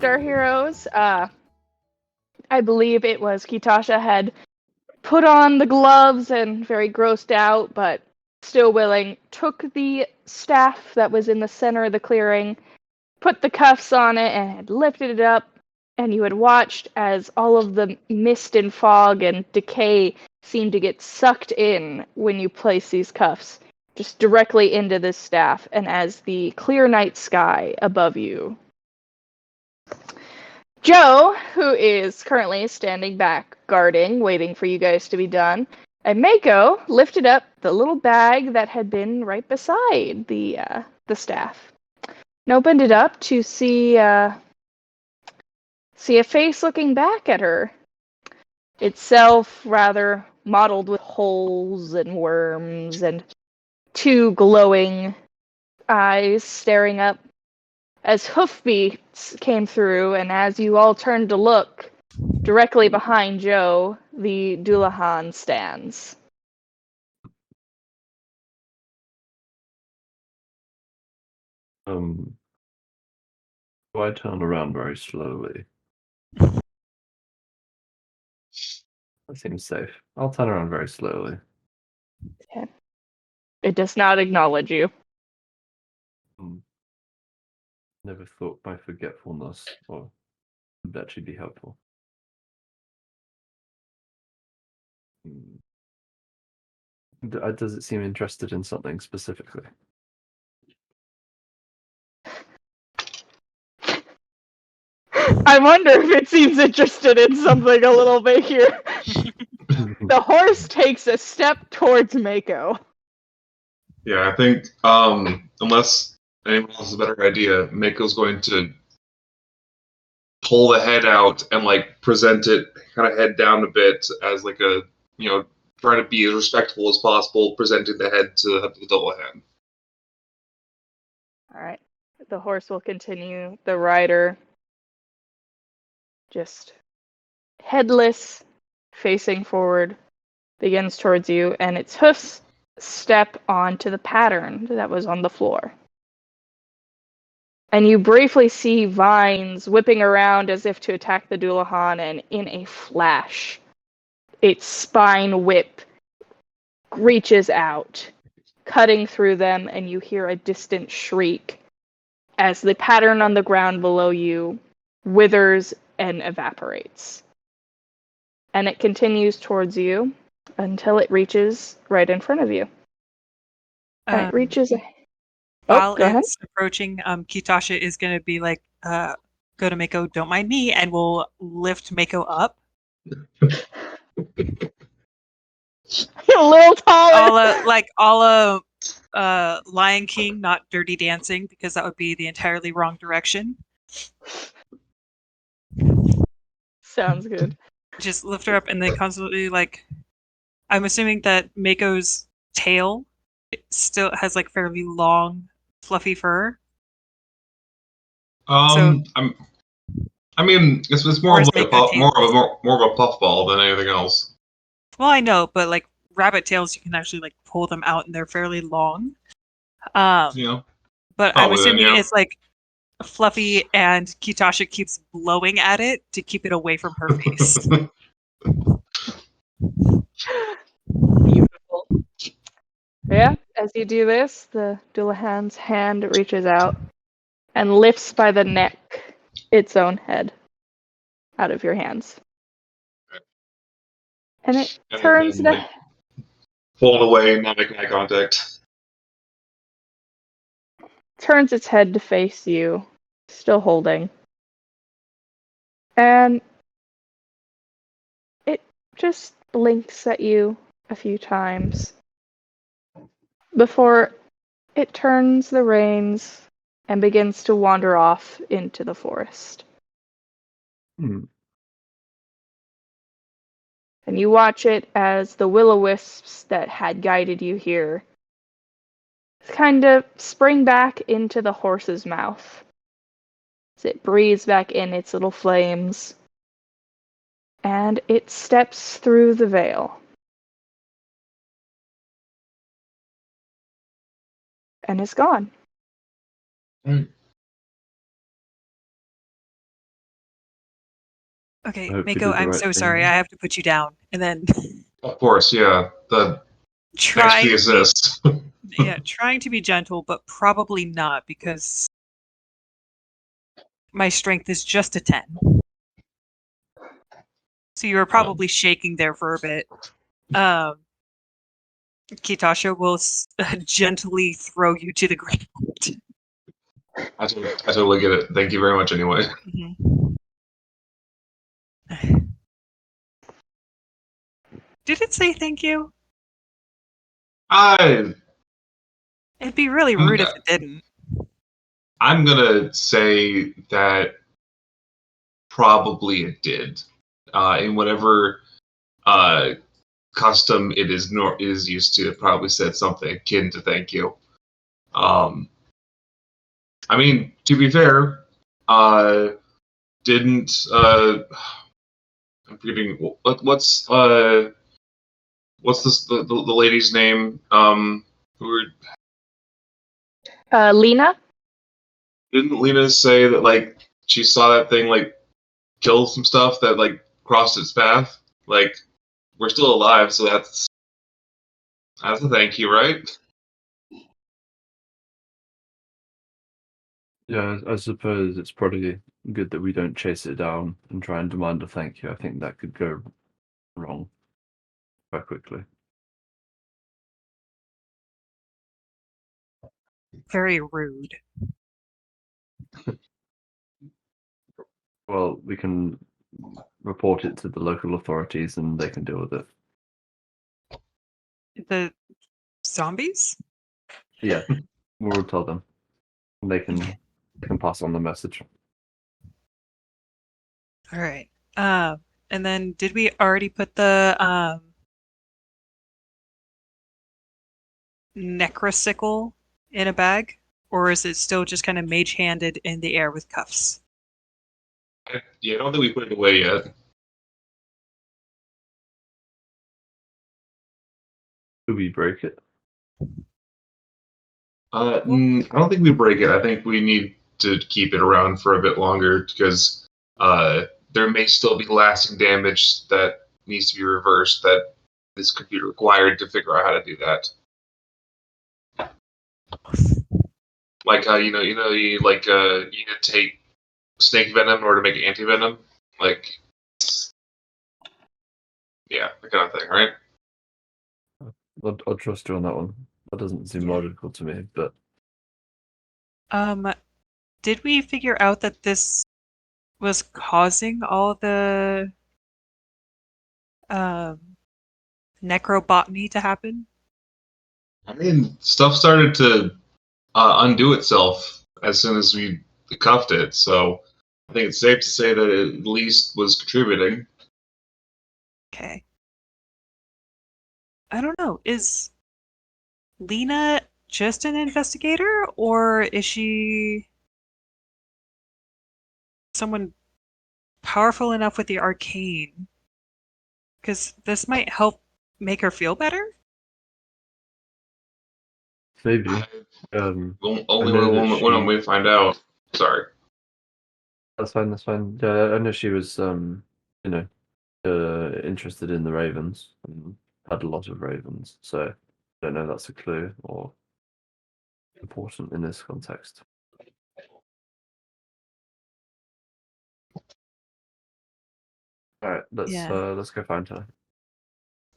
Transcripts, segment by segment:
left our heroes. I believe it was Kitasha had put on the gloves and very grossed out, but still willing, took the staff that was in the center of the clearing, put the cuffs on it, and had lifted it up, and you had watched as all of the mist and fog and decay seemed to get sucked in when you place these cuffs just directly into this staff, and as the clear night sky above you. Joe, who is currently standing back, guarding, waiting for you guys to be done, and Mako lifted up the little bag that had been right beside the staff, and opened it up to see a face looking back at her. Itself rather mottled with holes and worms, and two glowing eyes staring up as hoofbeats came through, and as you all turned to look, directly behind Joe, the Dullahan stands. Do I turn around very slowly? That seems safe. I'll turn around very slowly. Okay. It does not acknowledge you. Never thought my forgetfulness would actually be helpful. Does it seem interested in something specifically? I wonder if it seems interested in something a little bit here. The horse takes a step towards Mako. Yeah, I think unless anyone else has a better idea, Mako's going to pull the head out and present it kind of head down a bit as trying to be as respectful as possible, presenting the head to the Dullahan. Alright. The horse will continue. The rider just headless, facing forward, begins towards you, and its hoofs step onto the pattern that was on the floor. And you briefly see vines whipping around as if to attack the Dullahan, and in a flash, its spine whip reaches out, cutting through them, and you hear a distant shriek as the pattern on the ground below you withers and evaporates. And it continues towards you until it reaches right in front of you. And it reaches... While it's approaching, Kitasha is going to be like, go to Mako, don't mind me, and we'll lift Mako up. A little taller! All Lion King, not Dirty Dancing, because that would be the entirely wrong direction. Sounds good. Just lift her up and then constantly, I'm assuming that Mako's tail still has, fairly long, fluffy fur. It's more of a puffball than anything else. Well, I know, but rabbit tails, you can actually pull them out, and they're fairly long. Yeah. But I'm assuming it's fluffy, and Kitasha keeps blowing at it to keep it away from her face. Beautiful. Yeah, as you do this, the Dullahan's hand reaches out and lifts by the neck its own head out of your hands. And it turns the... Pull it away, not making eye contact. Turns its head to face you, still holding. And it just blinks at you a few times before it turns the reins and begins to wander off into the forest. And you watch it as the will-o-wisps that had guided you here kind of spring back into the horse's mouth as it breathes back in its little flames, and it steps through the veil. And is gone. Okay, I hope you Mako, did the I'm right so thing. sorry. I have to put you down. And then Of course, yeah. Thanks for try the to assist. trying to be gentle, but probably not because my strength is just a 10. So you were probably shaking there for a bit. Kitasha will gently throw you to the ground. I totally get it. Thank you very much anyway. Did it say thank you? I'm It'd be really rude if it didn't. gonna say that probably it did. In whatever custom it is used to, it probably said something akin to thank you. I mean, to be fair, didn't I'm forgetting what's this the lady's name? Lena? Didn't Lena say that like she saw that thing like kill some stuff that like crossed its path? Like we're still alive, so that's a thank you, right? Yeah, I suppose it's probably good that we don't chase it down and try and demand a thank you. I think that could go wrong quite quickly. Very rude. Well, we can report it to the local authorities and they can deal with it. The zombies? Yeah, we'll tell them. And they can pass on the message. All right. And then did we already put the necrosicle in a bag, or is it still just kind of mage-handed in the air with cuffs? Yeah, I don't think we put it away yet. Do we break it? I don't think we break it. I think we need to keep it around for a bit longer because there may still be lasting damage that needs to be reversed that this could be required to figure out how to do that. Like how you need to take snake venom in order to make anti-venom. Like, yeah, that kind of thing, right? I'll trust you on that one. That doesn't seem logical to me, but Did we figure out that this was causing all the necrobotany to happen? I mean, stuff started to undo itself as soon as we cuffed it, so I think it's safe to say that it at least was contributing. Okay. I don't know. Is Lena just an investigator, or is she someone powerful enough with the arcane? Because this might help make her feel better? maybe. Only know that when we find out. Sorry. That's fine. That's fine. Yeah, I know she was, interested in the ravens and had a lot of ravens. So I don't know if that's a clue or important in this context. All right, let's go find her.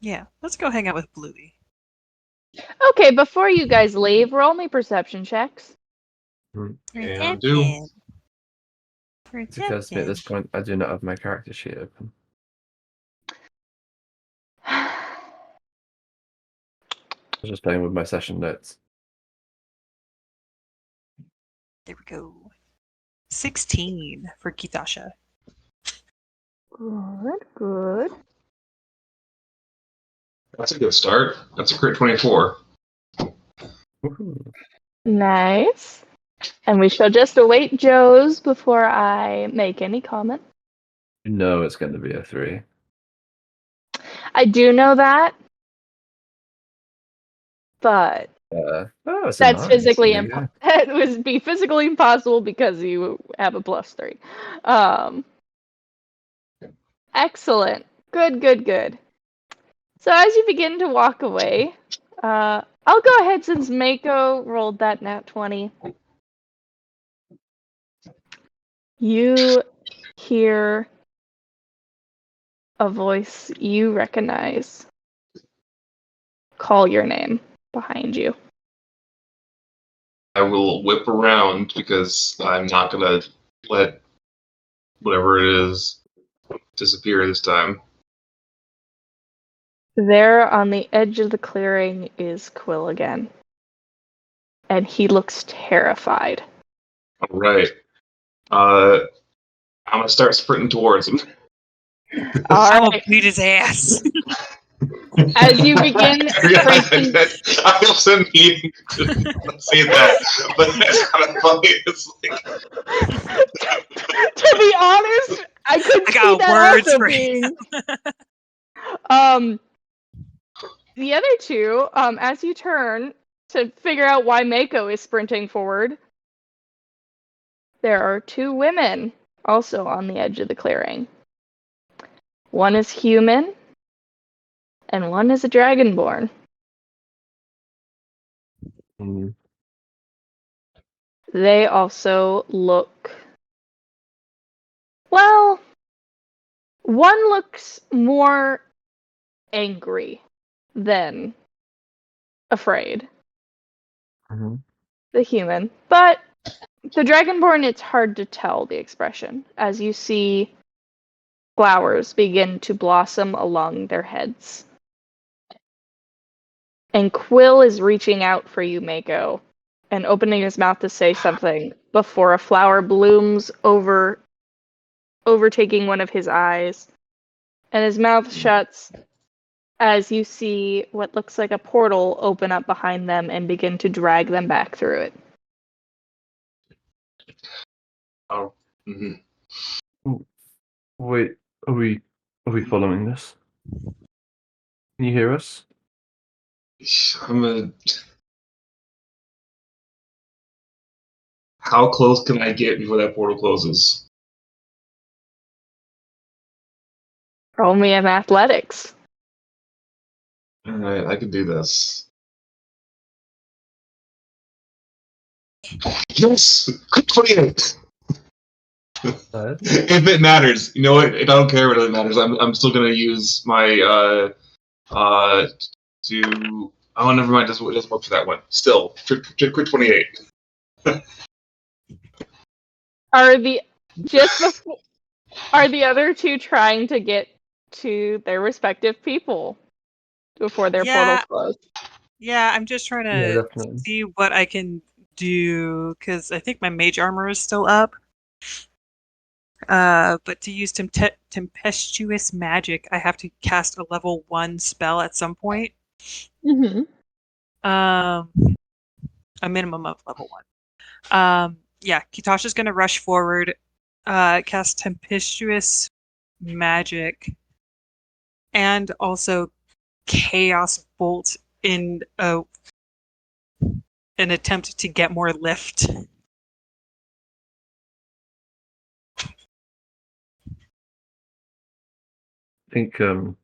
Yeah, let's go hang out with Bluey. Okay, before you guys leave, roll me perception checks. And do. It occurs to me at this point, I do not have my character sheet open. I was just playing with my session notes. There we go. 16 for Kitasha. Good, good. That's a good start. That's a crit 24. Woohoo. Nice. And we shall just await Joe's before I make any comment. You know it's going to be a 3. I do know that, but it's that's a 9. physically There you go. it would be physically impossible because you have a +3. Excellent. Good, good, good. So as you begin to walk away, I'll go ahead since Mako rolled that nat 20. You hear a voice you recognize call your name behind you. I will whip around because I'm not gonna let whatever it is disappear this time. There on the edge of the clearing is Quill again. And he looks terrified. All right. I'm gonna start sprinting towards him. All I will right. beat his ass. As you begin sprinting, I also need to say that, but that's kind of funny. It's like, to be honest, I could I see got that words also for being. The other two, as you turn to figure out why Mako is sprinting forward, there are two women also on the edge of the clearing. One is human, and one is a dragonborn. Mm. They also look. Well, one looks more angry than afraid. Mm-hmm. The human. But the dragonborn, it's hard to tell the expression as you see flowers begin to blossom along their heads. And Quill is reaching out for you, Mako, and opening his mouth to say something before a flower blooms overtaking one of his eyes. And his mouth shuts as you see what looks like a portal open up behind them and begin to drag them back through it. oh, mm-hmm. Wait, are we following this? Can you hear us? How close can I get before that portal closes? Roll me in athletics. All right, I can do this. Yes, 28. If it matters, you know what? I don't care if it matters. I'm still gonna use my to. Oh, never mind. It doesn't work for that one. Still, crit 28. Are the are the other two trying to get to their respective people before their portals Yeah, close? yeah. I'm just trying Yeah, to definitely. see what I can do because I think my mage armor is still up. But to use tempestuous magic, I have to cast a level 1 spell at some point. Mm-hmm. A minimum of level 1. Yeah, Kitasha's gonna rush forward, cast tempestuous magic, and also chaos bolt in an attempt to get more lift. I think Joe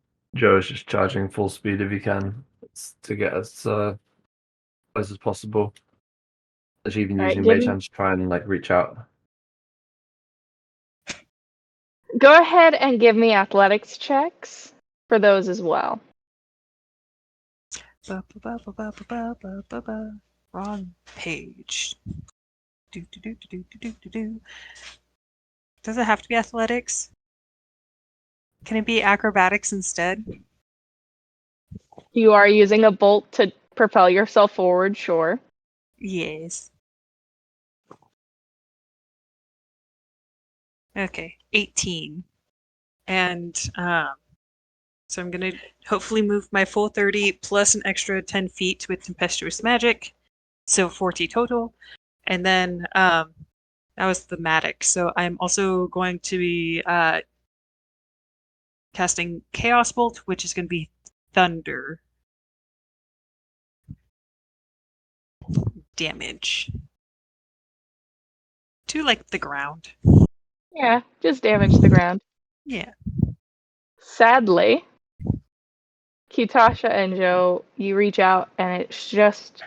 is just charging full speed if he can to get as close as possible. There's even All right, using Mage Hand to try and like reach out. go ahead and give me athletics checks for those as well. Wrong page. Do. Does it have to be athletics? Can it be acrobatics instead? You are using a bolt to propel yourself forward, sure. Yes. Okay, 18. And so I'm going to hopefully move my full 30 plus an extra 10 feet with tempestuous magic. So 40 total. And then that was thematic. So I'm also going to be casting Chaos Bolt, which is going to be thunder damage to like the ground. Yeah, just damage the ground. Yeah. Sadly, Kitasha and Joe, you reach out and it's just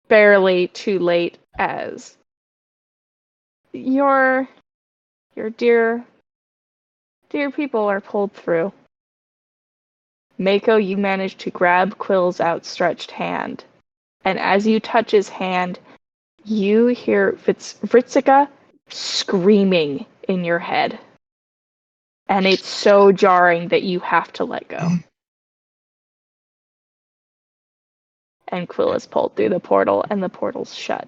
barely too late as your dear people are pulled through. Mako, you manage to grab Quill's outstretched hand, and as you touch his hand, you hear Vritzika screaming in your head. And it's so jarring that you have to let go. And Quill is pulled through the portal, and the portal's shut.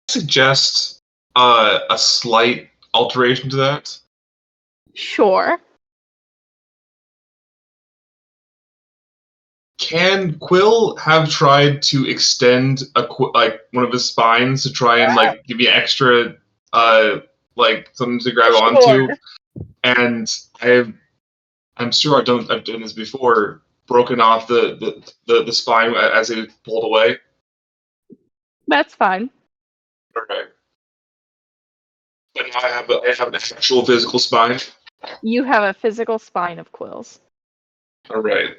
Suggest a slight alteration to that. Sure. Can Quill have tried to extend like one of his spines to try and like give you extra like something to grab onto? And I'm sure I've done this before. Broken off the spine as it pulled away. That's fine. Okay. But now I have an actual physical spine. You have a physical spine of Quills. All right.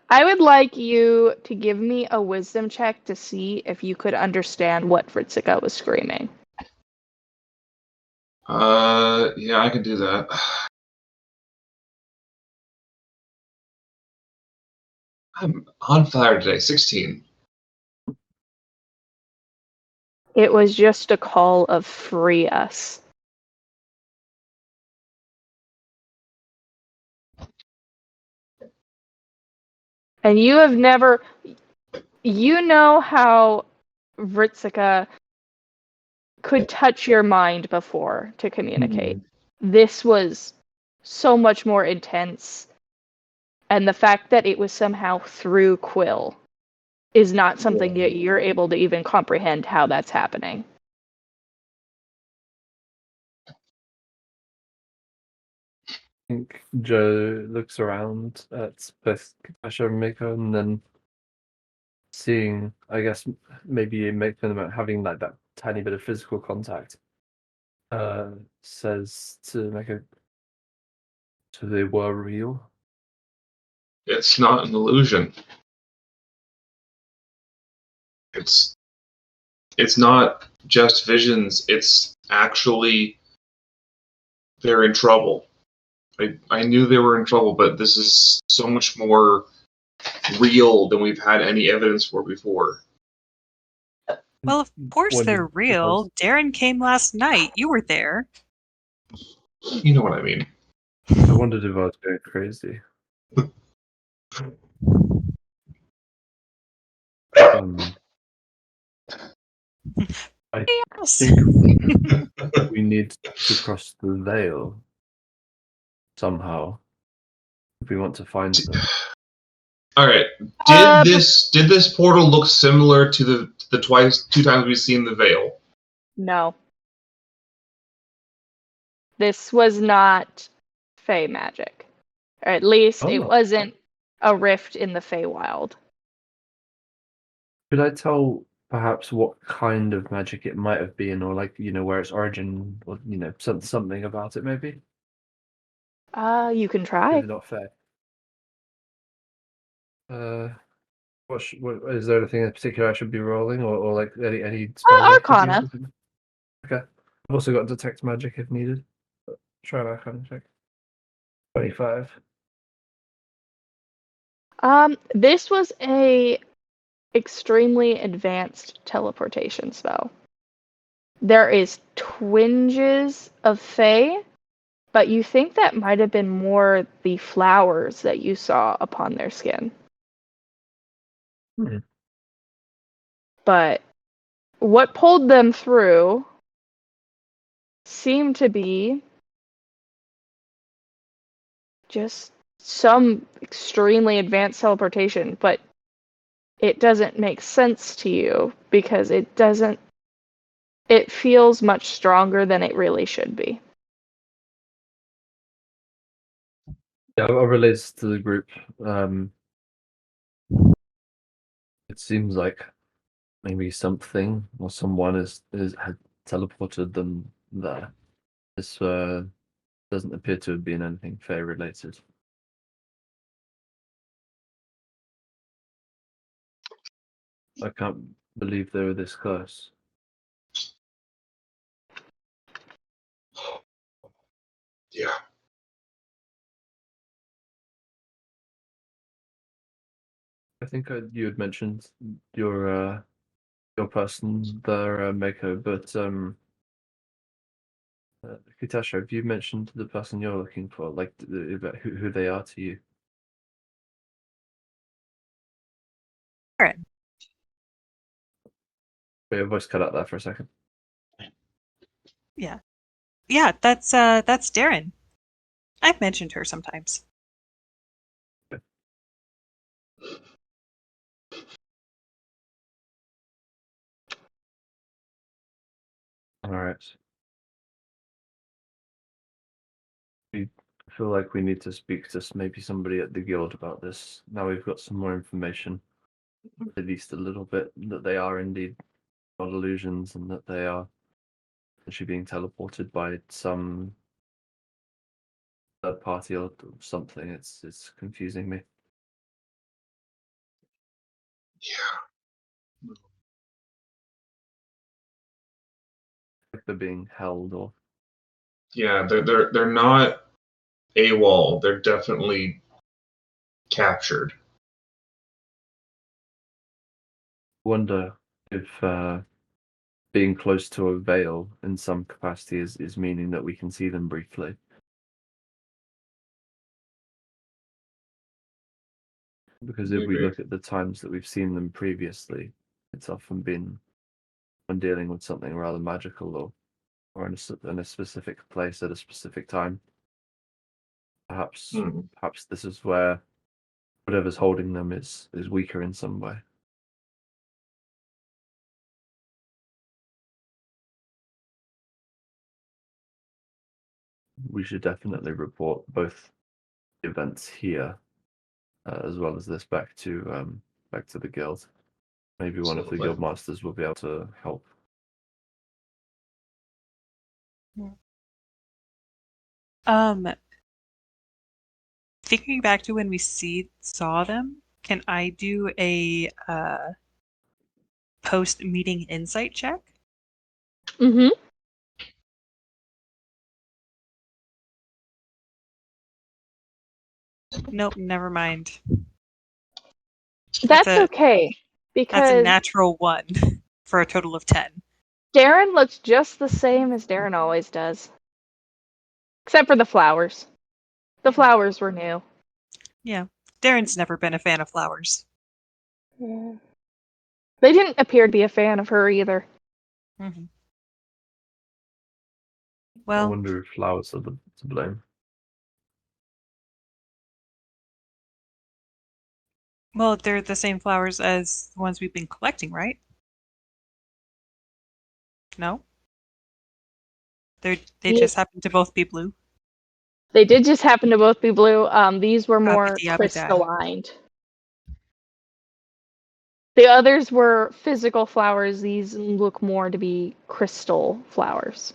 I would like you to give me a wisdom check to see if you could understand what Vritzika was screaming. Yeah, I can do that. I'm on fire today. 16. It was just a call of free us. And you have never... You know how Vritzika could touch your mind before to communicate. This was so much more intense. And the fact that it was somehow through Quill is not something that you're able to even comprehend how that's happening. I think Joe looks around at both Katasha and Mako, and then seeing, I guess, maybe make them having like that tiny bit of physical contact, says to Mako, so they were real? It's not an illusion. It's not just visions. It's actually they're in trouble. I knew they were in trouble, but this is so much more real than we've had any evidence for before. Well, of course When they're real. Darren came last night. You were there. You know what I mean. I wondered if I was going crazy. I Yes. think we need to cross the veil somehow if we want to find them. All right. Did this portal look similar to the two times we've seen the veil? No. This was not Fey magic. Or at least it wasn't a rift in the Feywild. Could I tell perhaps what kind of magic it might have been, or like, where its origin, or something about it maybe? You can try. Is it not fair? What is there anything in particular I should be rolling, or like any spell Arcana. Okay. I've also got detect magic if needed. But try an Arcana check. 25. This was a extremely advanced teleportation spell. There is twinges of Fey, but you think that might have been more the flowers that you saw upon their skin. But what pulled them through seemed to be just some extremely advanced teleportation, but it doesn't make sense to you because it feels much stronger than it really should be. Yeah, I'll relay this to the group. It seems like maybe something or someone had teleported them there. This doesn't appear to have been anything fair related. I can't believe they were this close. Yeah. I think you had mentioned your person there, Mako, but Kitasha, have you mentioned the person you're looking for, like about who they are to you? Darren. Wait, your voice cut out there for a second. Yeah. That's Darren. I've mentioned her sometimes. All right. I feel like we need to speak to maybe somebody at the guild about this. Now we've got some more information, at least a little bit, that they are indeed not illusions and that they are actually being teleported by some third party or something. It's confusing me. Yeah. Like they're being held or Yeah, they're not AWOL. They're definitely captured. wonder if being close to a veil in some capacity is meaning that we can see them briefly. Because if we Maybe. look at the times that we've seen them previously, it's often been when dealing with something rather magical or in a specific place at a specific time. Perhaps perhaps this is where whatever's holding them is weaker in some way. We should definitely report both events here as well as this back to the guild. Maybe one of the Absolutely. guild masters will be able to help. Thinking back to when we saw them, can I do a post meeting insight check? Mm-hmm. Nope, never mind. That's a- okay, That's a because natural 1 for a total of 10. Darren looks just the same as Darren always does. Except for the flowers. The flowers were new. Yeah, Darren's never been a fan of flowers. Yeah. They didn't appear to be a fan of her either. Mm-hmm. I Well, wonder if flowers are to blame. they're the same flowers as the ones we've been collecting, right? No? They Yeah. just happen to both be blue. They did just happen to both be blue. These were more Abba-dee-abba-da. crystalline. The others were physical flowers. These look more to be crystal flowers.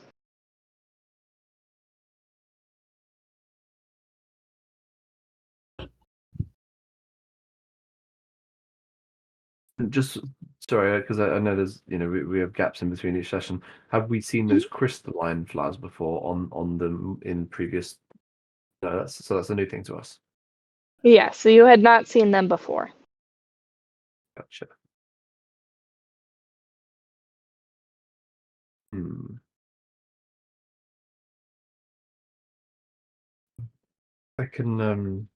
Just sorry, because I know there's we have gaps in between each session. Have we seen those crystalline flowers before on them in previous? No, that's a new thing to us. Yeah, so you had not seen them before. Gotcha. Hmm. I can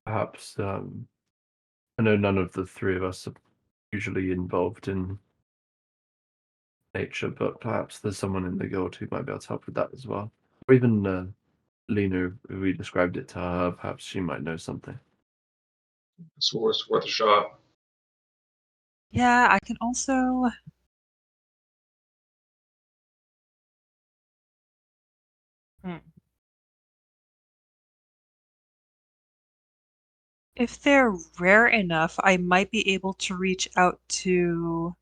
perhaps I know none of the three of us are usually involved in nature, but perhaps there's someone in the guild who might be able to help with that as well. Or even Lena, if we described it to her, perhaps she might know something. It's worth a shot. Yeah, I can also... If they're rare enough, I might be able to reach out to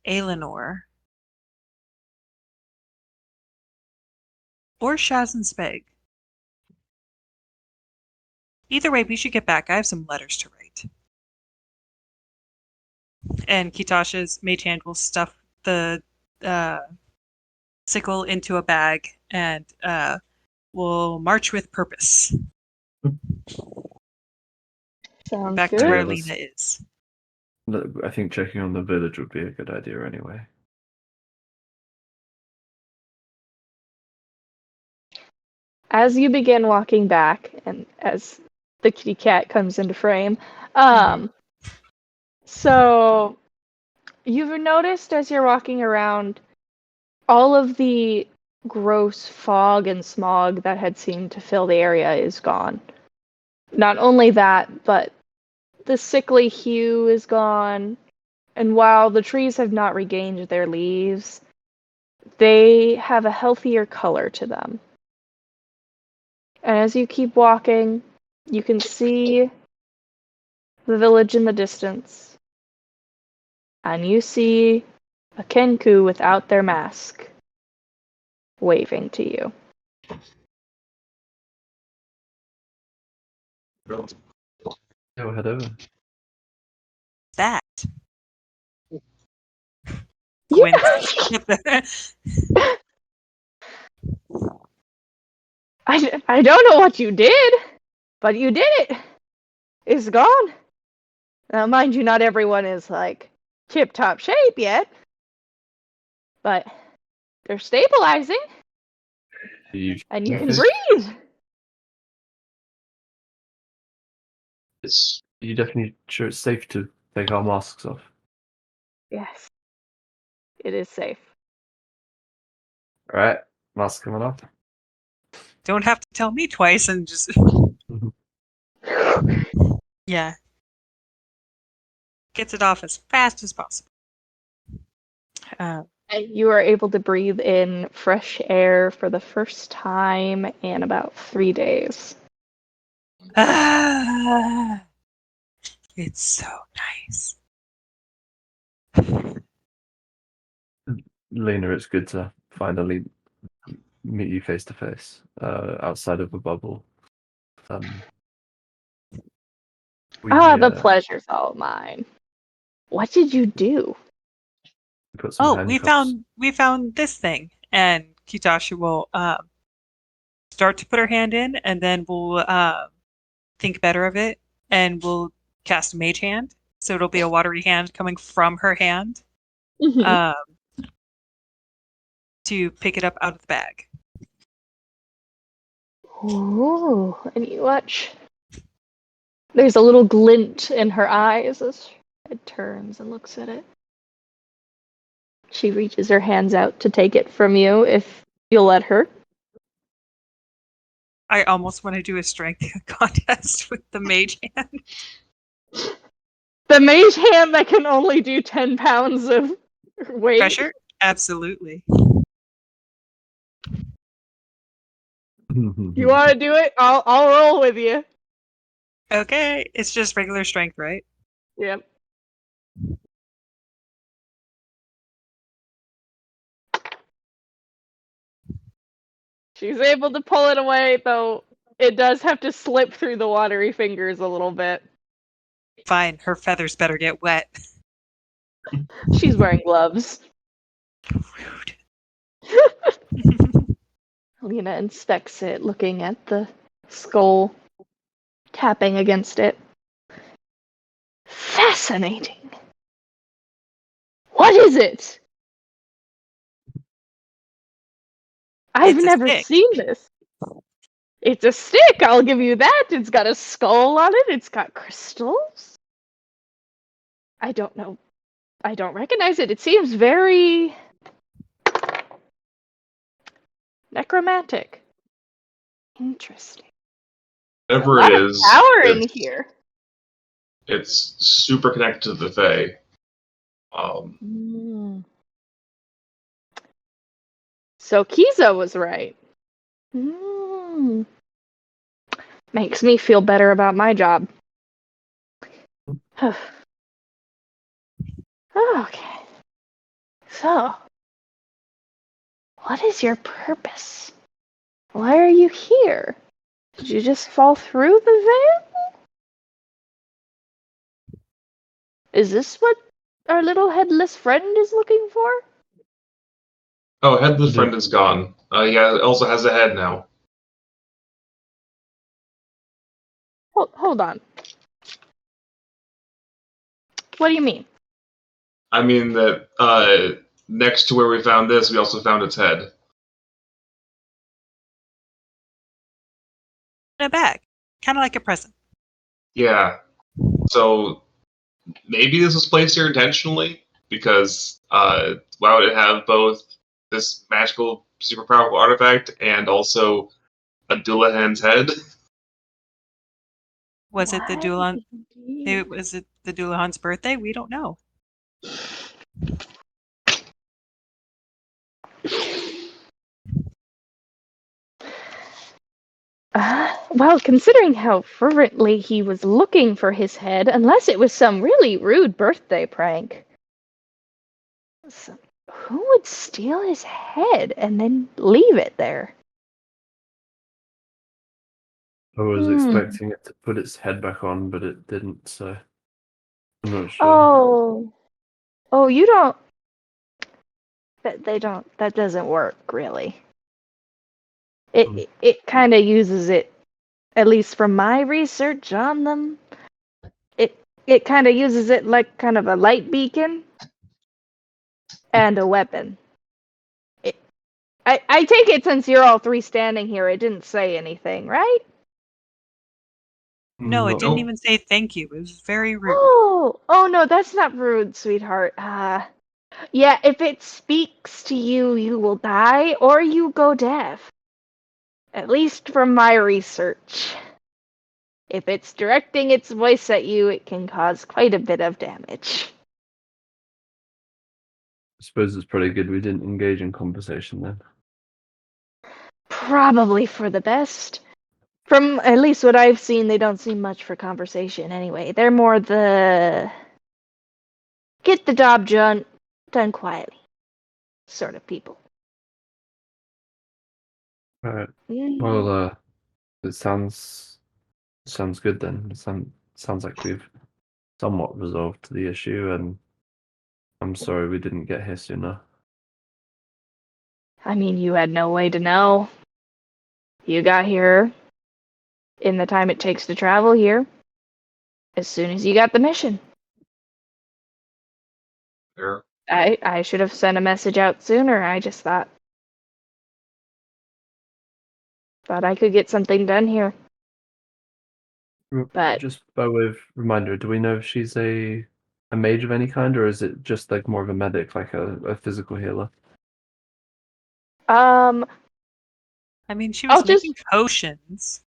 Aelinor. Or Shaz and Speg. Either way, we should get back. I have some letters to write. And Kitasha's mage hand will stuff the sickle into a bag and will march with purpose. Sounds Back good. to where Yeah, Lena is. I think checking on the village would be a good idea anyway. As you begin walking back, and as the kitty cat comes into frame, so you've noticed as you're walking around, all of the gross fog and smog that had seemed to fill the area is gone. Not only that, but the sickly hue is gone, and while the trees have not regained their leaves, they have a healthier color to them. And as you keep walking, you can see the village in the distance. And you see a Kenku without their mask, waving to you. Go head over. That. Yeah. I don't know what you did, but you did it. It's gone. Now, mind you, not everyone is like tip-top shape yet, but they're stabilizing, and you can breathe. You definitely sure it's safe to take our masks off? Yes, it is safe. Alright, mask coming off. Don't have to tell me twice and just... Yeah. Gets it off as fast as possible. And you are able to breathe in fresh air for the first time in about 3 days. It's so nice. Lena, it's good to finally meet you face to face, outside of a bubble. The pleasure's all mine. What did you do? Put some Oh, handcuffs. we found this thing, and Kitasha will start to put her hand in, and then we'll think better of it, and we'll cast Mage Hand, so it'll be a watery hand coming from her hand, to pick it up out of the bag. Ooh, and you watch. There's a little glint in her eyes as it turns and looks at it. She reaches her hands out to take it from you if you'll let her. I almost want to do a strength contest with the Mage Hand. The mage hand that can only do 10 pounds of weight. Pressure? Absolutely. You want to do it? I'll roll with you. Okay, it's just regular strength, right? Yep. She's able to pull it away, though it does have to slip through the watery fingers a little bit. Fine, her feathers better get wet. She's wearing gloves. Rude. Lena inspects it, looking at the skull, tapping against it. Fascinating. What is it? I've It's a never stick. seen this. It's a stick, I'll give you that. It's got a skull on it. It's got crystals. I don't know. I don't recognize it. It seems very necromantic. Interesting. Whatever A lot it of is, power in here. it's super connected to the Fae. So Kiza was right. Makes me feel better about my job. Okay. So, what is your purpose? Why are you here? Did you just fall through the veil? Is this what our little headless friend is looking for? Oh, headless Did- friend is gone. Yeah, it also has a head now. Hold on. What do you mean? I mean that next to where we found this, we also found its head. In a bag, kind of like a present. Yeah. So maybe this was placed here intentionally because why would it have both this magical, super powerful artifact and also a Dullahan's head? Was it the Why Dulan? indeed? Was it the Dullahan's birthday? We don't know. Well, considering how fervently he was looking for his head, unless it was some really rude birthday prank. Who would steal his head and then leave it there? I was Hmm. expecting it to put its head back on, but it didn't, so I'm not sure. Oh, you don't. They don't. That doesn't work, really. It kind of uses it, at least from my research on them. It kind of uses it like kind of a light beacon and a weapon. I take it since you're all three standing here, it didn't say anything, right? No, it Not- didn't Nope. even say thank you. It was very rude. Oh no, that's not rude, sweetheart. Yeah, if it speaks to you, you will die or you go deaf. At least from my research. If it's directing its voice at you, it can cause quite a bit of damage. I suppose it's pretty good we didn't engage in conversation then. Probably for the best. From at least what I've seen, they don't seem much for conversation anyway. They're more the get the job done quietly sort of people. Alright. Mm. Well, it sounds good then. It sounds like we've somewhat resolved the issue, and I'm sorry we didn't get here sooner. I mean, you had no way to know. You got here in the time it takes to travel here as soon as you got the mission. There. I should have sent a message out sooner. I just thought I could get something done here. But Just by way of reminder, do we know if she's a mage of any kind, or is it just like more of a medic, like a physical healer? um I mean, she I'll was making potions.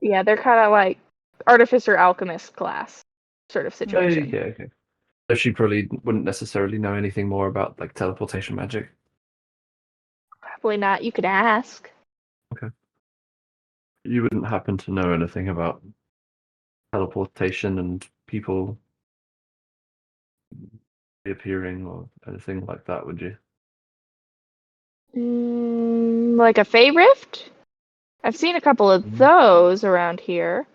yeah, they're kind of like artificer alchemist class sort of Oh, situation. yeah, okay. So she probably wouldn't necessarily know anything more about like teleportation magic. Probably not. You could ask. You wouldn't happen to know anything about teleportation and people reappearing or anything like that, would you? Like a Fey Rift? I've seen a couple of those around here.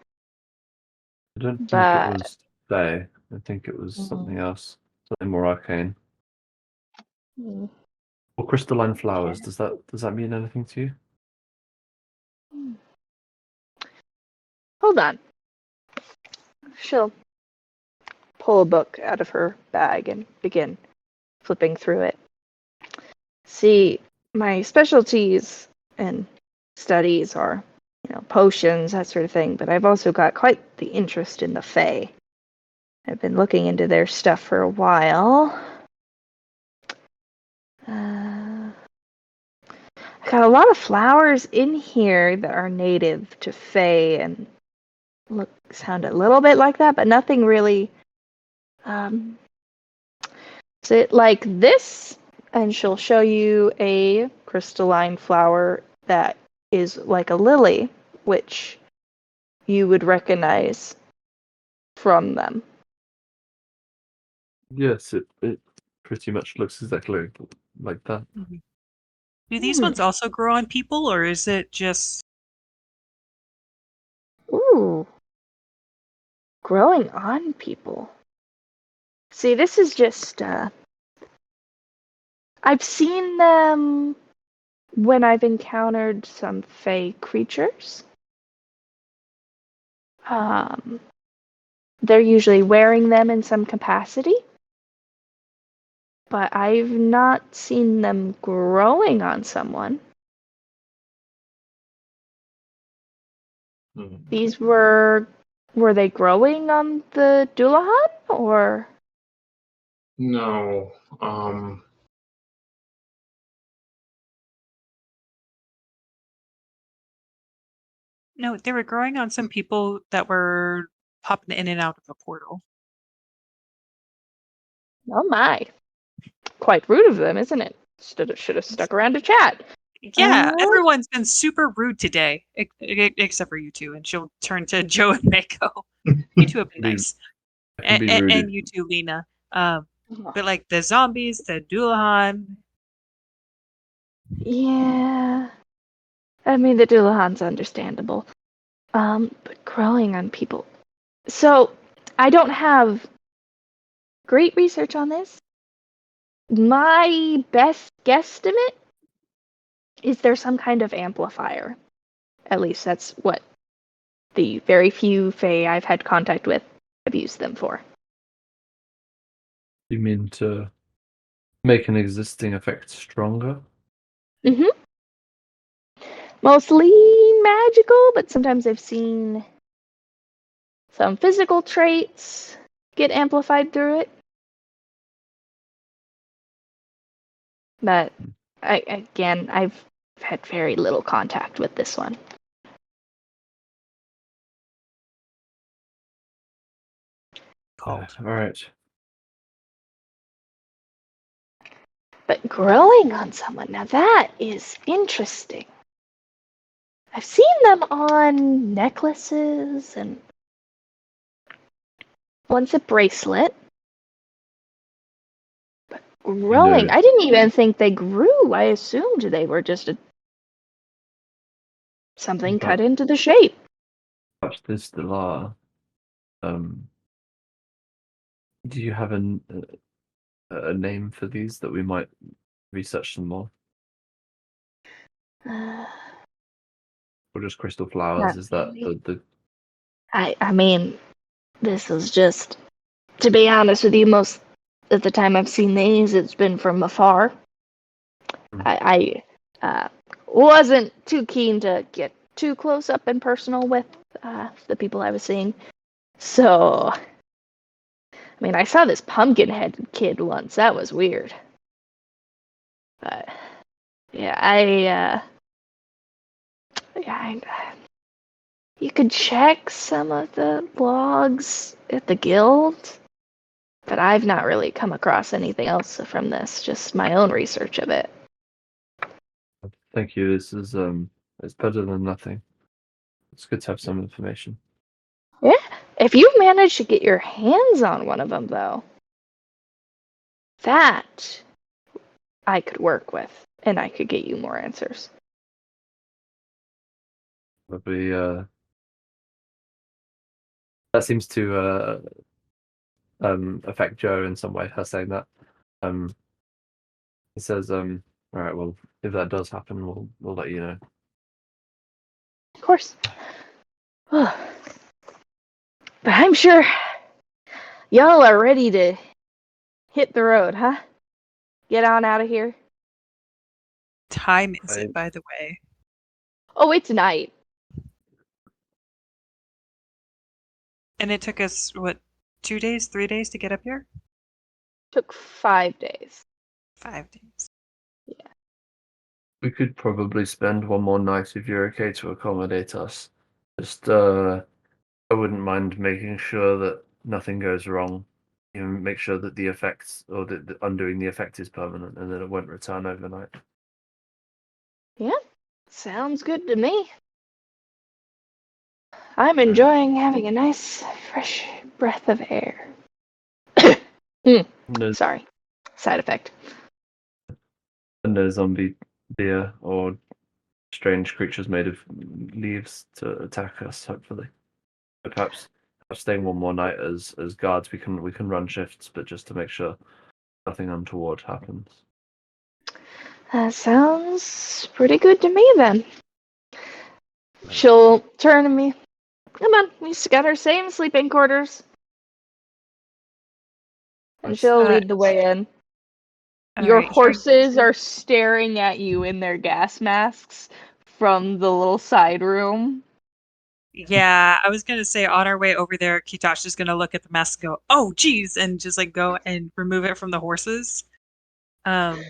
I don't think it But was Fae. I think it was something else, something more arcane. Hmm. Or crystalline flowers. Does that mean anything to you? Hold on. She'll pull a book out of her bag and begin flipping through it. See, my specialties and studies are, potions, that sort of thing, but I've also got quite the interest in the Fae. I've been looking into their stuff for a while. I got a lot of flowers in here that are native to Fae and sound a little bit like that, but nothing really. Is it like this? And she'll show you a crystalline flower that is like a lily, which you would recognize from them. Yes, it pretty much looks exactly like that. Do these ones also grow on people, or is it just... Ooh. Growing on people. See, this is just, I've seen them when I've encountered some fey creatures. They're usually wearing them in some capacity, but I've not seen them growing on someone. These were they growing on the Dullahan, or? No. No, they were growing on some people that were popping in and out of a portal. Oh my. Quite rude of them, isn't it? Should have stuck around to chat. Yeah, everyone's been super rude today, except for you two. And she'll turn to Joe and Mako. You two have been nice. I can be rude. And you too, Lena. But like the zombies, the Dullahan. Yeah. I mean, the Dullahan's understandable. But growing on people. So, I don't have great research on this. My best guesstimate is there some kind of amplifier. At least that's what the very few Fae I've had contact with have used them for. You mean to make an existing effect stronger? Mm-hmm. Mostly magical, but sometimes I've seen some physical traits get amplified through it. But I've had very little contact with this one. All right. But growing on someone, now that is interesting. I've seen them on necklaces and once a bracelet. But growing, No. I didn't even think they grew. I assumed they were just something cut into the shape. Perhaps they still are. Do you have a name for these that we might research some more? Or just crystal flowers? Not Is that really. the I mean, this is just, to be honest with you, most of the time I've seen these, it's been from afar. I wasn't too keen to get too close up and personal with the people I was seeing. So, I mean, I saw this pumpkin-headed kid once. That was weird. But, yeah, you could check some of the blogs at the guild, but I've not really come across anything else from this, just my own research of it. Thank you. This is it's better than nothing. It's good to have some information. Yeah, if you manage to get your hands on one of them, though, that I could work with, and I could get you more answers. Probably that seems to affect Joe in some way, her saying that. He says, all right, well, if that does happen, we'll let you know. Of course. But I'm sure y'all are ready to hit the road, huh? Get on out of here. Time is it, by the way? Oh, it's night. And it took us, what, 2 days, 3 days to get up here? Took 5 days. 5 days. Yeah. We could probably spend one more night if you're okay to accommodate us. Just I wouldn't mind making sure that nothing goes wrong. You know, make sure that the effects or the undoing the effect is permanent and that it won't return overnight. Yeah, sounds good to me. I'm enjoying having a nice, fresh breath of air. No, Sorry. Side effect. no zombie deer or strange creatures made of leaves to attack us. Hopefully, but perhaps staying one more night as guards. We can run shifts, but just to make sure nothing untoward happens. That sounds pretty good to me then. She'll turn to me. Come on, we got our same sleeping quarters. And Nice. she'll lead the way in. Your Alright, horses are staring at you in their gas masks from the little side room. yeah, I was gonna say on our way over there, Kitasha's gonna look at the mask and go, "Oh, geez," and just like go and remove it from the horses. And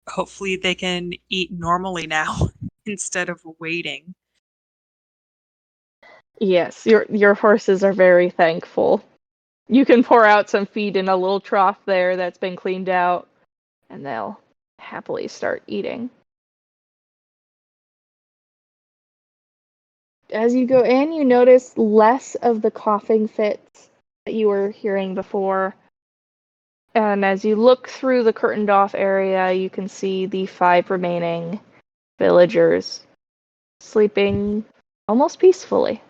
hopefully they can eat normally now instead of waiting. Yes, your horses are very thankful. You can pour out some feed in a little trough there that's been cleaned out, and they'll happily start eating. As you go in, you notice less of the coughing fits that you were hearing before. And as you look through the curtained off area, you can see the 5 remaining villagers sleeping almost peacefully.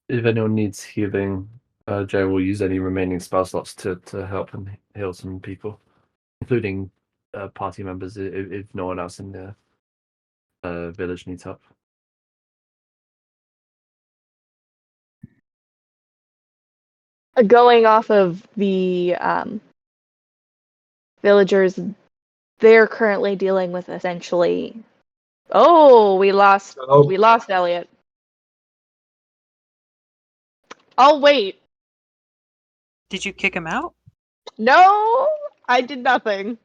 If anyone needs healing, Joe will use any remaining spell slots to help and heal some people, including party members if no one else in the village needs help. Going off of the villagers, they're currently dealing with essentially. Oh, we lost Elliot. I'll wait. Did you kick him out? No, I did nothing.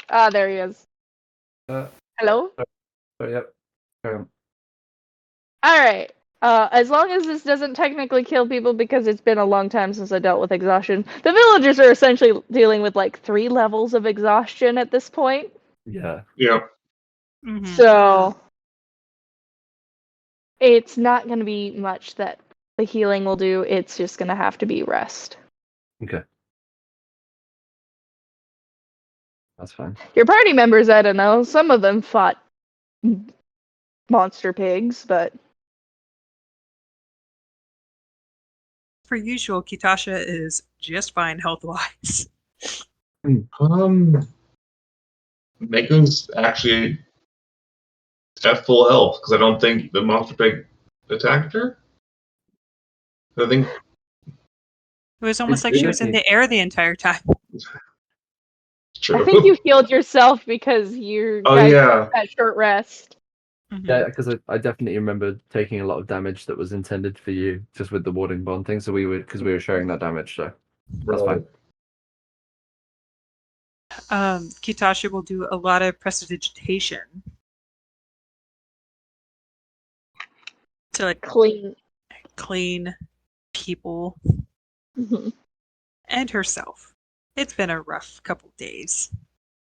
Ah, there he is. Hello? So yep. All right. As long as this doesn't technically kill people because it's been a long time since I dealt with exhaustion. The villagers are essentially dealing with like 3 levels of exhaustion at this point. Yeah. Yeah. Mhm. So it's not going to be much that the healing will do. It's just going to have to be rest. Okay. That's fine. Your party members, I don't know. Some of them fought monster pigs, but Per usual, Kitasha is just fine health-wise. Mako's actually at full health because I don't think the monster pig attacked her. I think It was almost like she was in the air the entire time. true. I think you healed yourself because you Oh, guys yeah. had short rest. Mhm. Yeah, because I definitely remember taking a lot of damage that was intended for you just with the warding bond thing. So we were sharing that damage. So that's fine. Kitasha will do a lot of prestidigitation to like Clean. clean people Mhm. and herself. It's been a rough couple days.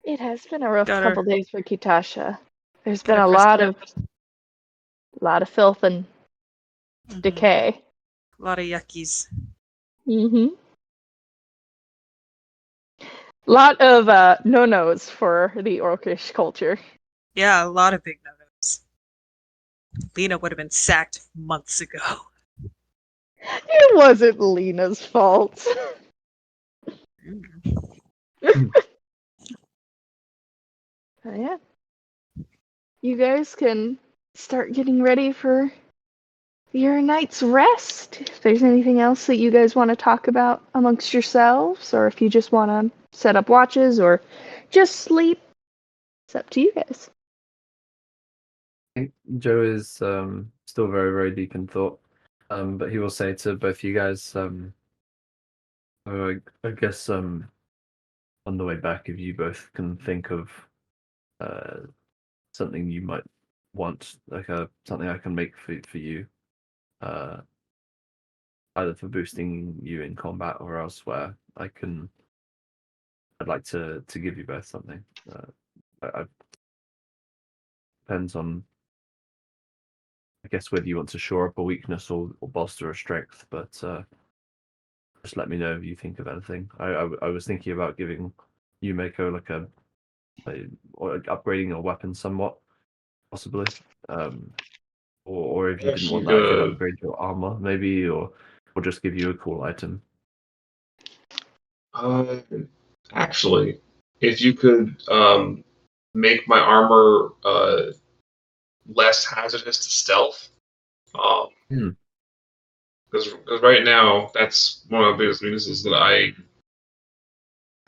It has been a rough Got couple her- days for Kitasha. There's got been her a lot of filth and Mhm. decay. A lot of yuckies. Mm-hmm. Lot of no-nos for the Orcish culture. Yeah, a lot of big no-nos. Lena would have been sacked months ago. It wasn't Lena's fault. Yeah. You guys can start getting ready for your night's rest. If there's anything else that you guys want to talk about amongst yourselves, or if you just want to set up watches or just sleep, it's up to you guys. I think Joe is still very, very deep in thought. But he will say to both you guys, I guess on the way back, if you both can think of something you might want, like something I can make for you, either for boosting you in combat or elsewhere, I can I'd like to give you both something. Depends on, I guess, whether you want to shore up a weakness or bolster a strength. But just let me know if you think of anything. I was thinking about giving you, Mako, like or upgrading your weapon somewhat, possibly. Or if you didn't want that, I could upgrade your armor, maybe, or just give you a cool item. Actually, if you could make my armor less hazardous to stealth, because right now that's one of the biggest weaknesses that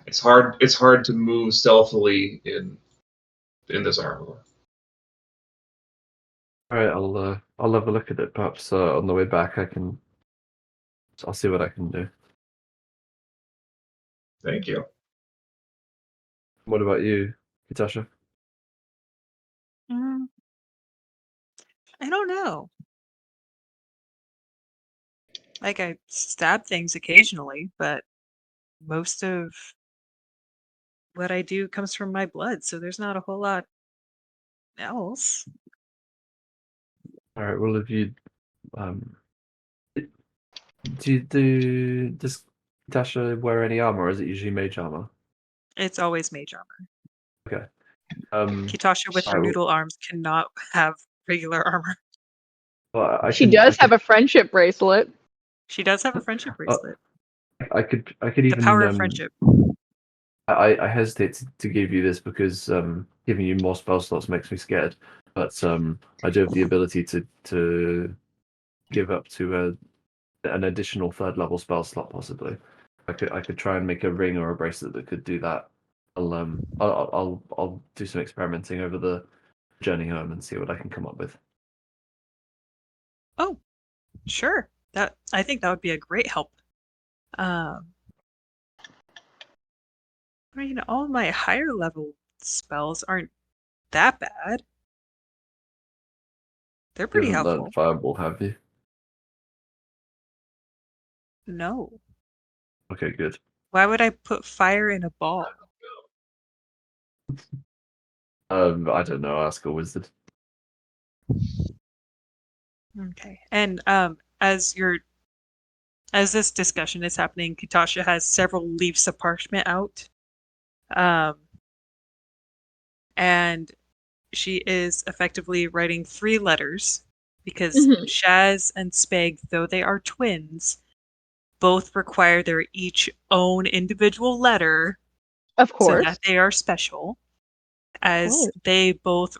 it's hard to move stealthily in this armor. All right, I'll have a look at it. Perhaps on the way back, I'll see what I can do. Thank you. What about you, Katasha? I don't know. Like, I stab things occasionally, but most of what I do comes from my blood, so there's not a whole lot else. All right. Well, if you does Katasha wear any armor, or is it usually mage armor? It's always mage armor. Okay. Kitasha with her noodle arms cannot have regular armor. Well, She does have a friendship bracelet. She does have a friendship bracelet. I could The even power of friendship. I hesitate to give you this because giving you more spell slots makes me scared. But I do have the ability to give up to an additional third level spell slot possibly. I could try and make a ring or a bracelet that could do that. I'll do some experimenting over the journey home and see what I can come up with. Oh, sure. I think that would be a great help. I mean, all my higher level spells aren't that bad. They're You pretty haven't helpful. learned Fireball, have you? No. Okay, good. Why would I put fire in a ball? I don't know. Ask a wizard. Okay. And as this discussion is happening, Kitasha has several leaves of parchment out. And she is effectively writing 3 letters because Shaz and Speg, though they are twins, both require their each own individual letter. Of course. So that they are special, as they both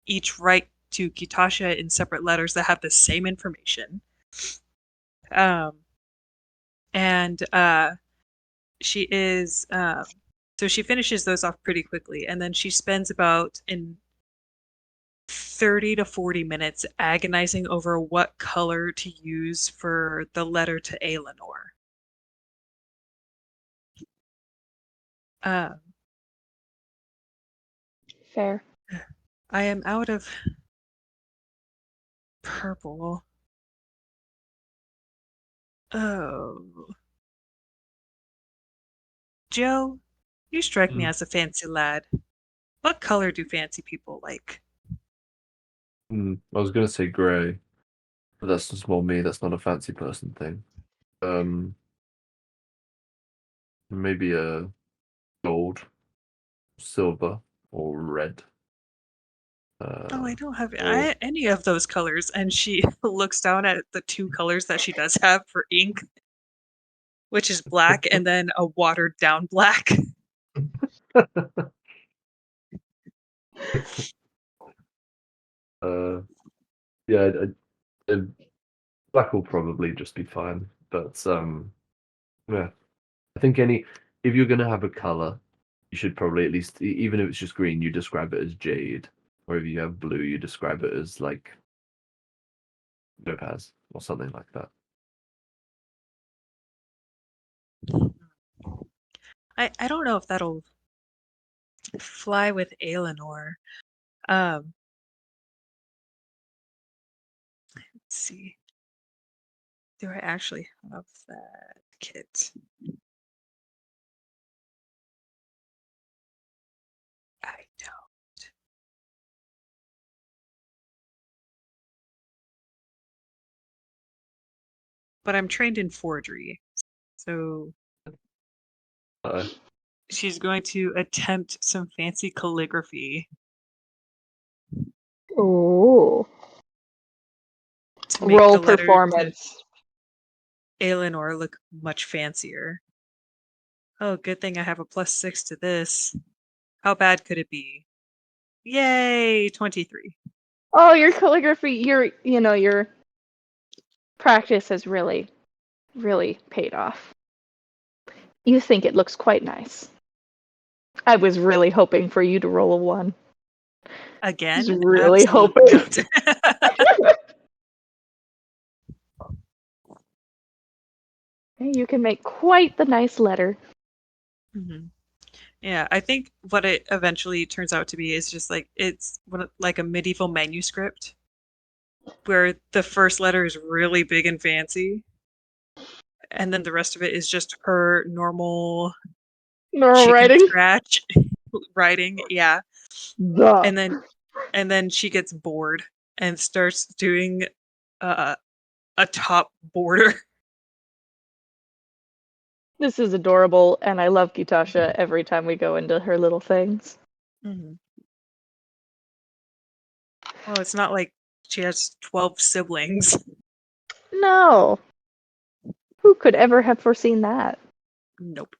each write to Kitasha in separate letters that have the same information. And she is so she finishes those off pretty quickly, and then she spends about 30 to 40 minutes agonizing over what color to use for the letter to Aelinor. Fair. I am out of purple. Oh. Joe, you strike me as a fancy lad. What color do fancy people like? I was gonna say grey, but that's just more me. That's not a fancy person thing. Maybe a gold, silver, or red. Oh, I don't have or any of those colors. And she looks down at the 2 colors that she does have for ink, which is black and then a watered down black. yeah, black will probably just be fine. But yeah, I think if you're gonna have a color, you should probably at least, even if it's just green, you describe it as jade, or if you have blue, you describe it as like topaz or something like that. I don't know if that'll fly with Aelinor. Let's see. Do I actually have that kit? but I'm trained in forgery. So she's going to attempt some fancy calligraphy Ooh. to make Roll the letter to performance. Aelinor look much fancier. Oh, good thing I have a +6 to this. How bad could it be? Yay, 23. Oh, your calligraphy, your practice has really, really paid off. You think it looks quite nice. I was really hoping for you to roll a 1. Again? I was really Absolutely hoping. not. You can make quite the nice letter. Mhm. Yeah, I think what it eventually turns out to be is just like a medieval manuscript where the first letter is really big and fancy, and then the rest of it is just her normal Normal chicken writing. scratch writing. Yeah, Duh. and then she gets bored and starts doing a top border. This is adorable, and I love Kitasha every time we go into her little things. Mhm. Well, it's not like she has 12 siblings. No. Who could ever have foreseen that? Nope.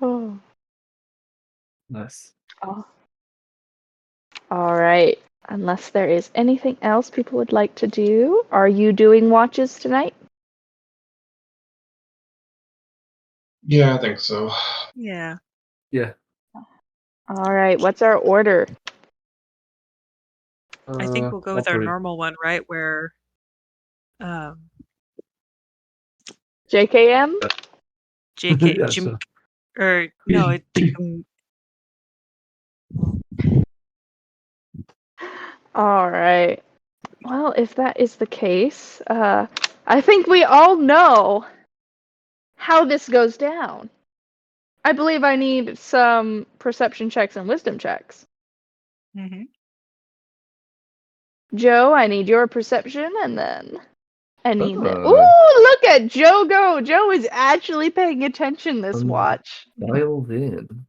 Oh. Nice. Oh. All right. Unless there is anything else people would like to do, are you doing watches tonight? Yeah, I think so. Yeah. Yeah. All right. What's our order? I think we'll go I'll with our probably- normal one, right? Where um JKM? JK Yeah, Jim sure. or no, it All right. Well, if that is the case, I think we all know how this goes down. I believe I need some perception checks and wisdom checks. Mhm. Joe, I need your perception, and then I need the. Oh. Ooh, look at Joe go! Joe is actually paying attention this watch. Dialed in.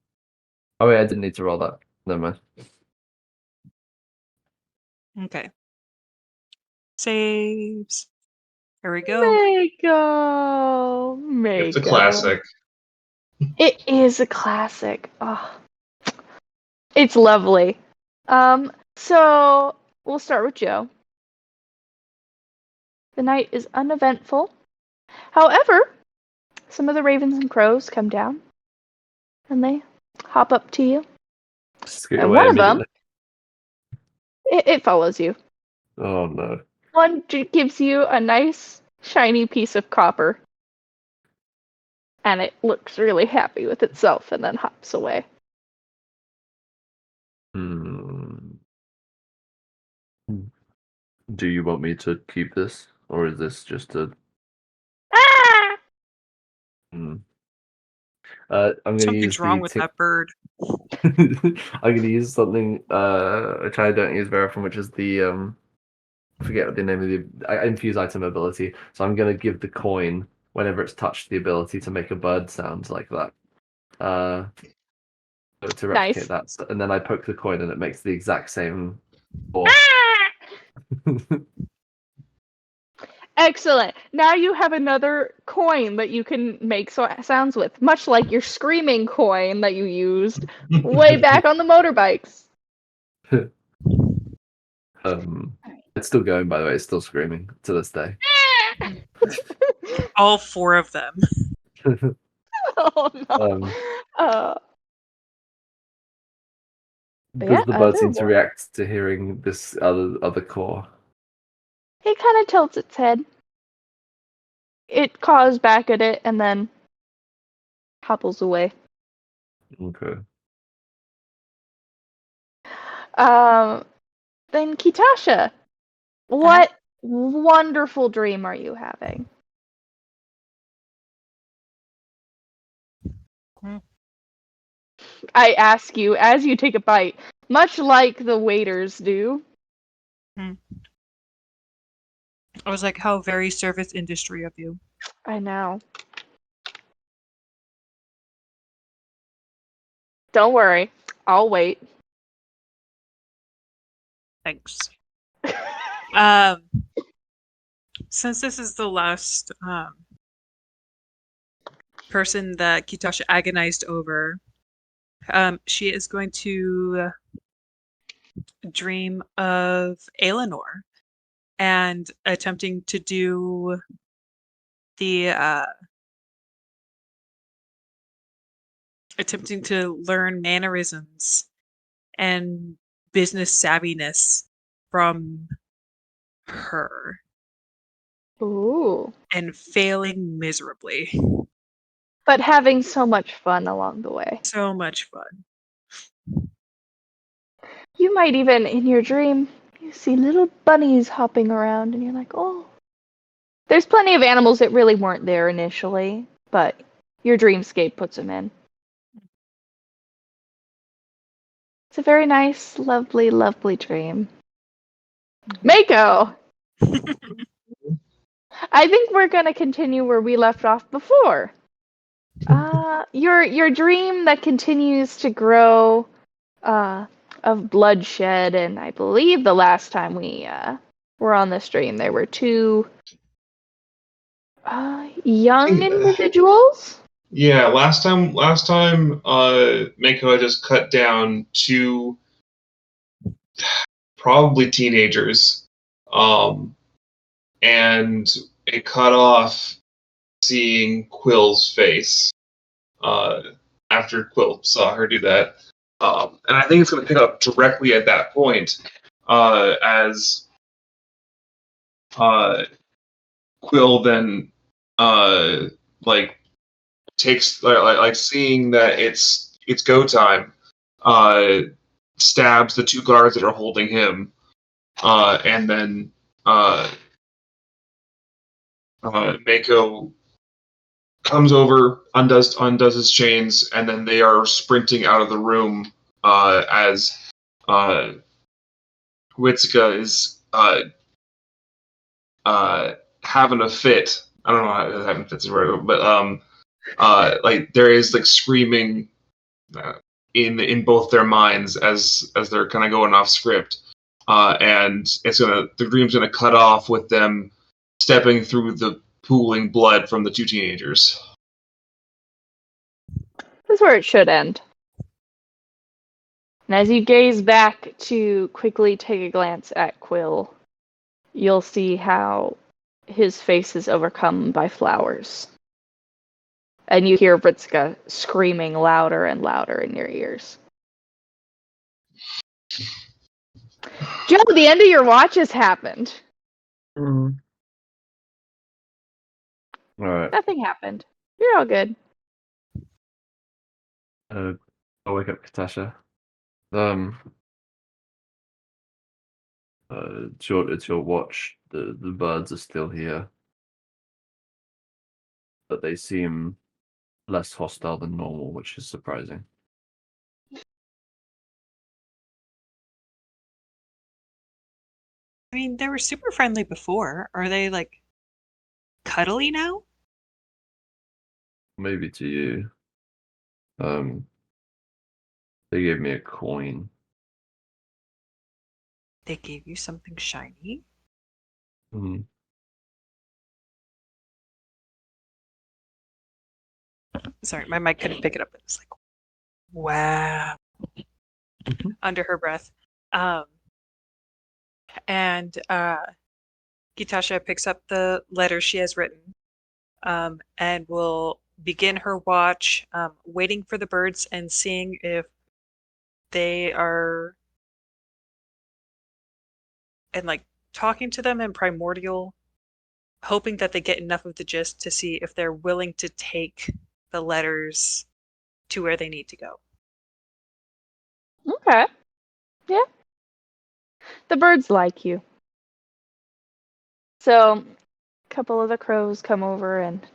Oh wait, I didn't need to roll that. Never mind. Okay. Saves. Here we go. Mako, It's a Mako. classic. It is a classic. Oh, it's lovely. So we'll start with Joe. The night is uneventful. However, some of the ravens and crows come down, and they hop up to you. Scoot And away one of them, immediately. it follows you. Oh no. One gives you a nice shiny piece of copper, and it looks really happy with itself, and then hops away. Hmm. Do you want me to keep this, or is this just a? Ah! Hmm. I'm gonna Something's use wrong the. with that bird. I'm gonna use something which I don't use very often, which is the I forget the name of the infuse item ability. So I'm gonna give the coin whenever it's touched the ability to make a bird sound like that. To replicate that, and then I poke the coin and it makes the exact same. Excellent. Now you have another coin that you can make sounds with, much like your screaming coin that you used way back on the motorbikes. It's still going, by the way. It's still screaming to this day. All 4 of them. Oh no. Does the bird seem to react to hearing this other core? It kind of tilts its head. It caws back at it and then hopples away. Okay. Then Kitasha, what wonderful dream are you having? I ask you as you take a bite, much like the waiters do. I was like, how very service industry of you. I know. Don't worry. I'll wait. Thanks. Since this is the last person that Kitasha agonized over, she is going to dream of Eleanor and attempting to do the attempting to learn mannerisms and business savviness from her Ooh. and failing miserably. But having so much fun along the way. So much fun. You might even, in your dream, you see little bunnies hopping around, and you're like, oh. There's plenty of animals that really weren't there initially, but your dreamscape puts them in. It's a very nice, lovely, lovely dream. Mako! I think we're going to continue where we left off before. Your dream that continues to grow of bloodshed, and I believe the last time we were on the stream, there were two young individuals. Yeah, last time, Mako had just cut down two probably teenagers, and it cut off seeing Quill's face after Quill saw her do that. And I think it's going to pick up directly at that point as Quill then takes seeing that it's go time, stabs the two guards that are holding him, and then Mako comes over, undoes his chains, and then they are sprinting out of the room as Witsuka is having a fit. I don't know how having fits is right, but there is screaming in both their minds as they're kind of going off script, and the dream's gonna cut off with them stepping through the pooling blood from the two teenagers. This is where it should end. And as you gaze back to quickly take a glance at Quill, you'll see how his face is overcome by flowers. And you hear Vritska screaming louder and louder in your ears. Joe, the end of your watch has happened. Mm. All right. Nothing happened. You're all good. I'll wake up Katasha. It's your watch. The birds are still here, but they seem less hostile than normal, which is surprising. I mean, they were super friendly before. Are they cuddly now? Maybe to you. They gave me a coin. They gave you something shiny? Mm. Sorry, my mic couldn't pick it up. It was wow. Mm-hmm. Under her breath. And Kitasha picks up the letter she has written and will begin her watch, waiting for the birds and seeing if they are, and talking to them in primordial, hoping that they get enough of the gist to see if they're willing to take the letters to where they need to go. Okay. Yeah. The birds like you. So, a couple of the crows come over and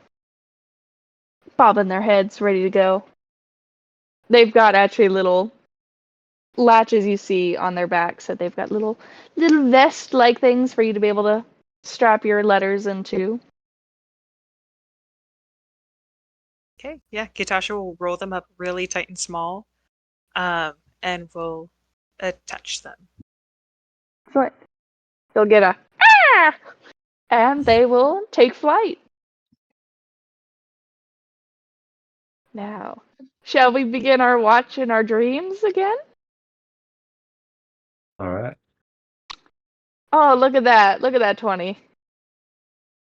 bobbing their heads, ready to go. They've got actually little latches you see on their backs, so they've got little vest-like things for you to be able to strap your letters into. Okay, yeah. Kitasha will roll them up really tight and small, and will attach them. So you'll get a ah! And they will take flight. Now, shall we begin our watch in our dreams again? All right. Oh, look at that. Look at that 20.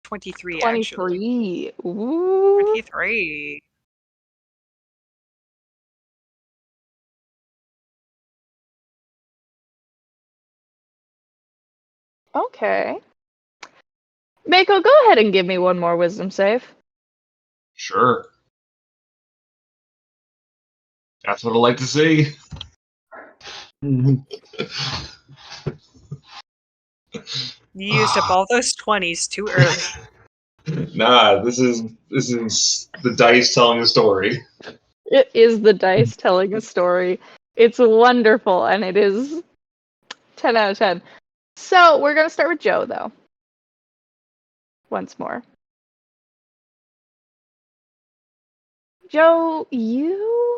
23, actually. 23. Ooh. 23. Okay. Mako, go ahead and give me one more wisdom save. Sure. That's what I like to see. Mhm. You used up all those 20s too early. Nah, this is the dice telling a story. It is the dice telling a story. It's wonderful, and it is 10 out of 10. So, we're going to start with Joe, though. Once more. Joe, you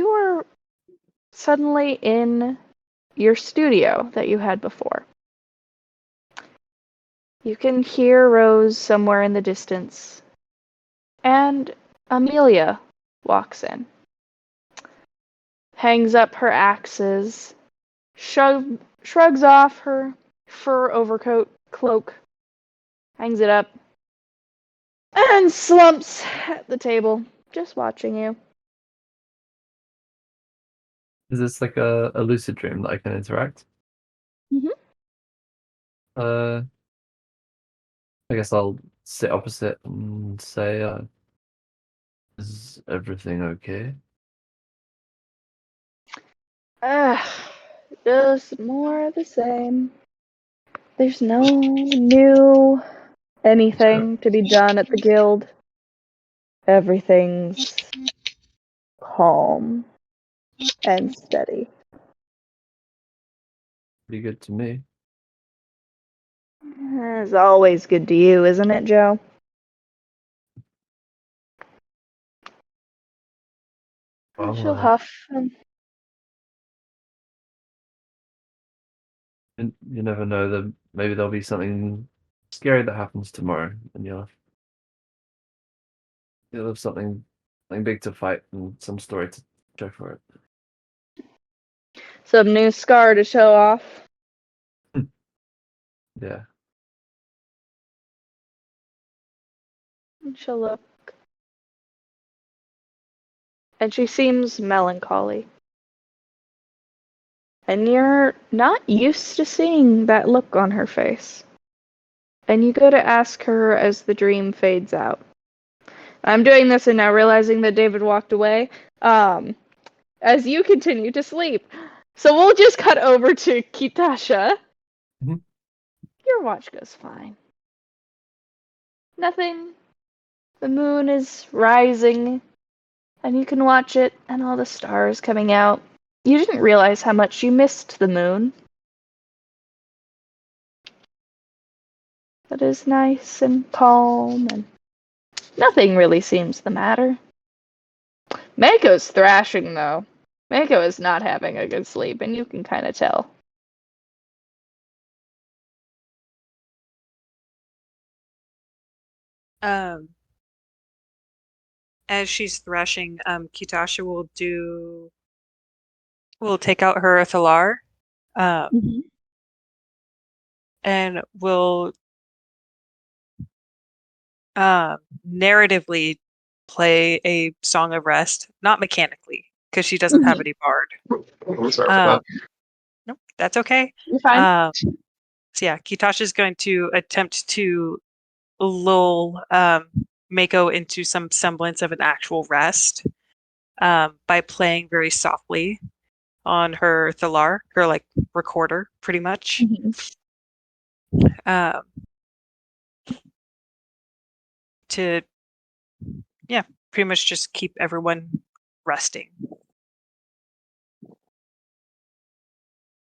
are suddenly in your studio that you had before. You can hear Rose somewhere in the distance, and Amelia walks in. Hangs up her axes, shrugs off her fur overcoat, cloak, hangs it up, and slumps at the table, just watching you. Is this like a lucid dream that I can interact? Mhm. I guess I'll sit opposite and say, "Is everything okay?" Ugh, just more of the same. There's no new anything to be done at the guild. Everything's calm and steady. Pretty good to me. It's always good to you, isn't it, Joe? She'll Well, huff. you never know. That maybe there'll be something scary that happens tomorrow, and you'll have something big to fight and some story to show for it. Some new scar to show off. Yeah. And she'll look. And she seems melancholy. And you're not used to seeing that look on her face. And you go to ask her as the dream fades out. I'm doing this and now realizing that David walked away. As you continue to sleep. So we'll just cut over to Kitasha. Mhm. Your watch goes fine. Nothing. The moon is rising, and you can watch it and all the stars coming out. You didn't realize how much you missed the moon. It is nice and calm, and nothing really seems the matter. Mako's thrashing, though. Mako is not having a good sleep, and you can kind of tell. As she's thrashing, Kitasha will take out her Thalar, and will narratively play a song of rest, not mechanically, because she doesn't have any bard. I'm sorry for that. Nope, that's okay. You're fine. So yeah, Kitasha's going to attempt to lull Mako into some semblance of an actual rest by playing very softly on her Thalar, her like recorder, pretty much. To pretty much just keep everyone resting.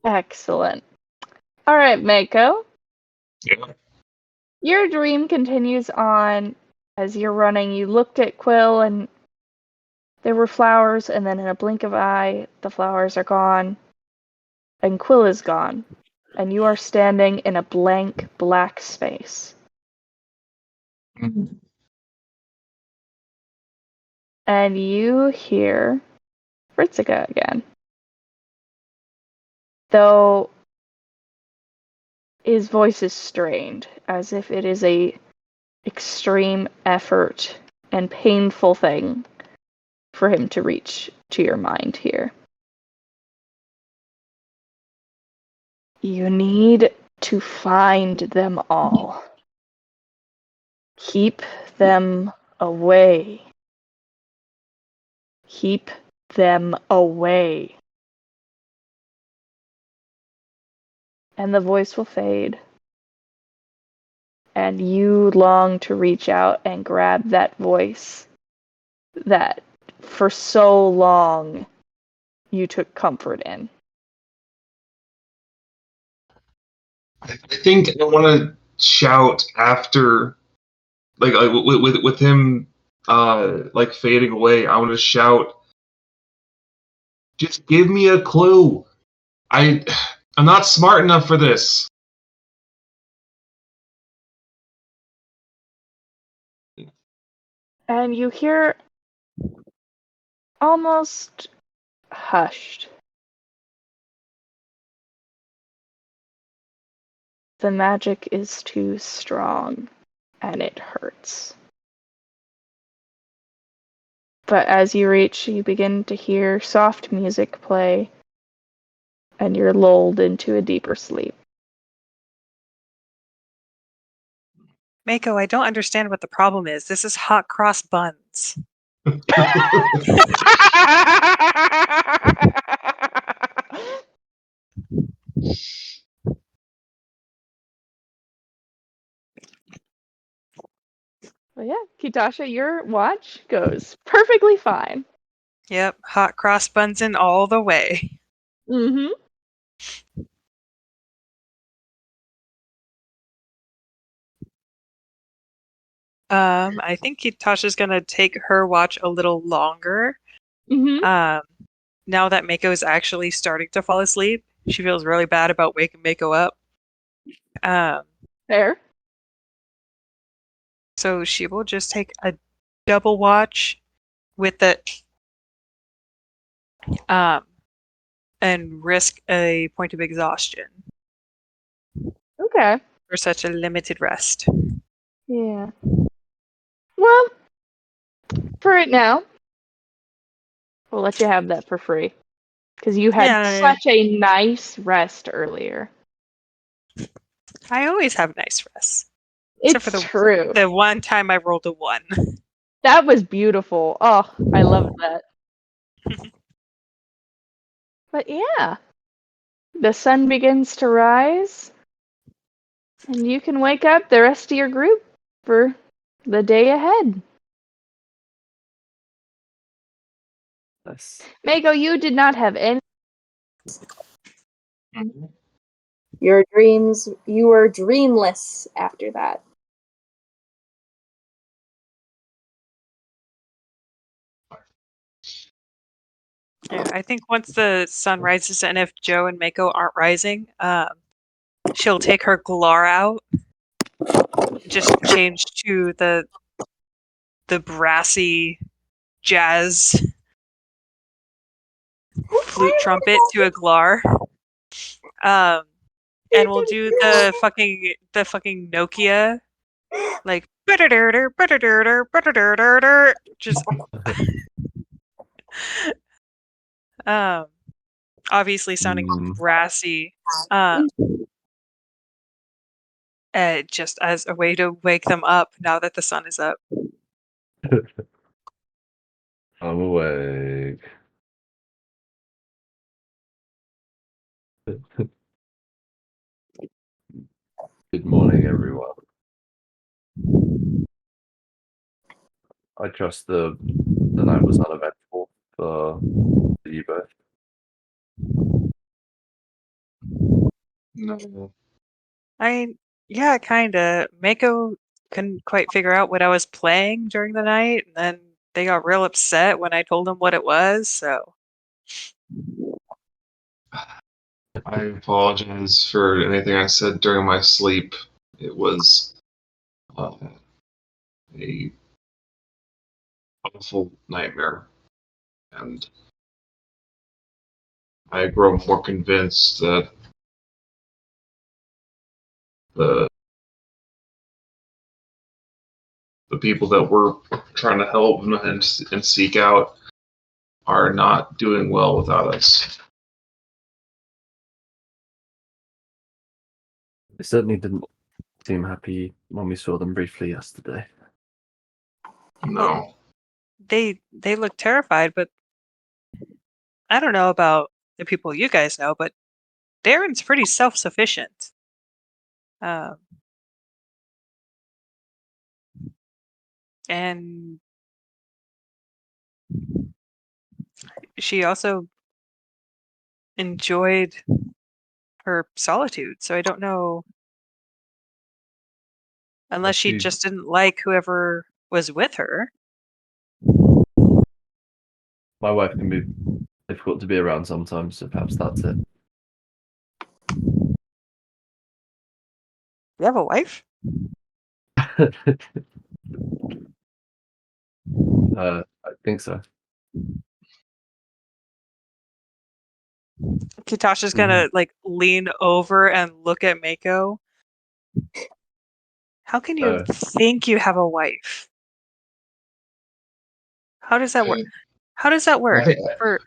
Excellent. All right, Mako. Yeah. Your dream continues on as you're running. You looked at Quill and there were flowers, and then in a blink of an eye, the flowers are gone, and Quill is gone, and you are standing in a blank black space. And you hear Fritzica again. Though his voice is strained, as if it is a extreme effort and painful thing for him to reach to your mind here. You need to find them all. Keep them away. Keep them away. And the voice will fade. And you long to reach out and grab that voice that for so long you took comfort in. I think I want to shout after, like with him, like fading away. I want to shout, "Just give me a clue. I'm not smart enough for this." And you hear almost hushed. The magic is too strong and it hurts. But as you reach, you begin to hear soft music play and you're lulled into a deeper sleep. Mako, I don't understand what the problem is. This is hot cross buns. Well, yeah, Kitasha, your watch goes perfectly fine. Yep, hot cross buns in all the way. Mm-hmm. I think Tasha's gonna take her watch a little longer. Mm-hmm. Now that Mako is actually starting to fall asleep, she feels really bad about waking Mako up. Fair. So she will just take a double watch with it, and risk a point of exhaustion Okay. for such a limited rest. Yeah. Well, for right now, we'll let you have that for free. Because you had Yeah. such a nice rest earlier. I always have nice rests. It's Except for true. the one time I rolled a 1. That was beautiful. Oh, I loved that. But yeah, the sun begins to rise, and you can wake up the rest of your group for the day ahead. Nice. Mako, you did not have any. Your dreams, you were dreamless after that. Yeah, I think once the sun rises, and if Joe and Mako aren't rising, she'll take her Galar out, just change to the brassy jazz flute trumpet to a Galar. And we'll do the fucking Nokia, like just obviously sounding brassy, just as a way to wake them up now that the sun is up. I'm awake. Good morning, everyone. I trust the night was uneventful for you both. No. Yeah, kinda. Mako couldn't quite figure out what I was playing during the night, and then they got real upset when I told them what it was, so. I apologize for anything I said during my sleep. It was a awful nightmare, and I grow more convinced that the people that we're trying to help and seek out are not doing well without us. They certainly didn't seem happy when we saw them briefly yesterday. No. They look terrified, but I don't know about the people you guys know, but Darren's pretty self-sufficient. And she also enjoyed her solitude, so I don't know, unless she just didn't like whoever was with her. My wife can be difficult to be around sometimes, so perhaps that's it. You have a wife? I think so. Kitasha's gonna lean over and look at Mako. How can you think you have a wife? How does that work? How does that work? I think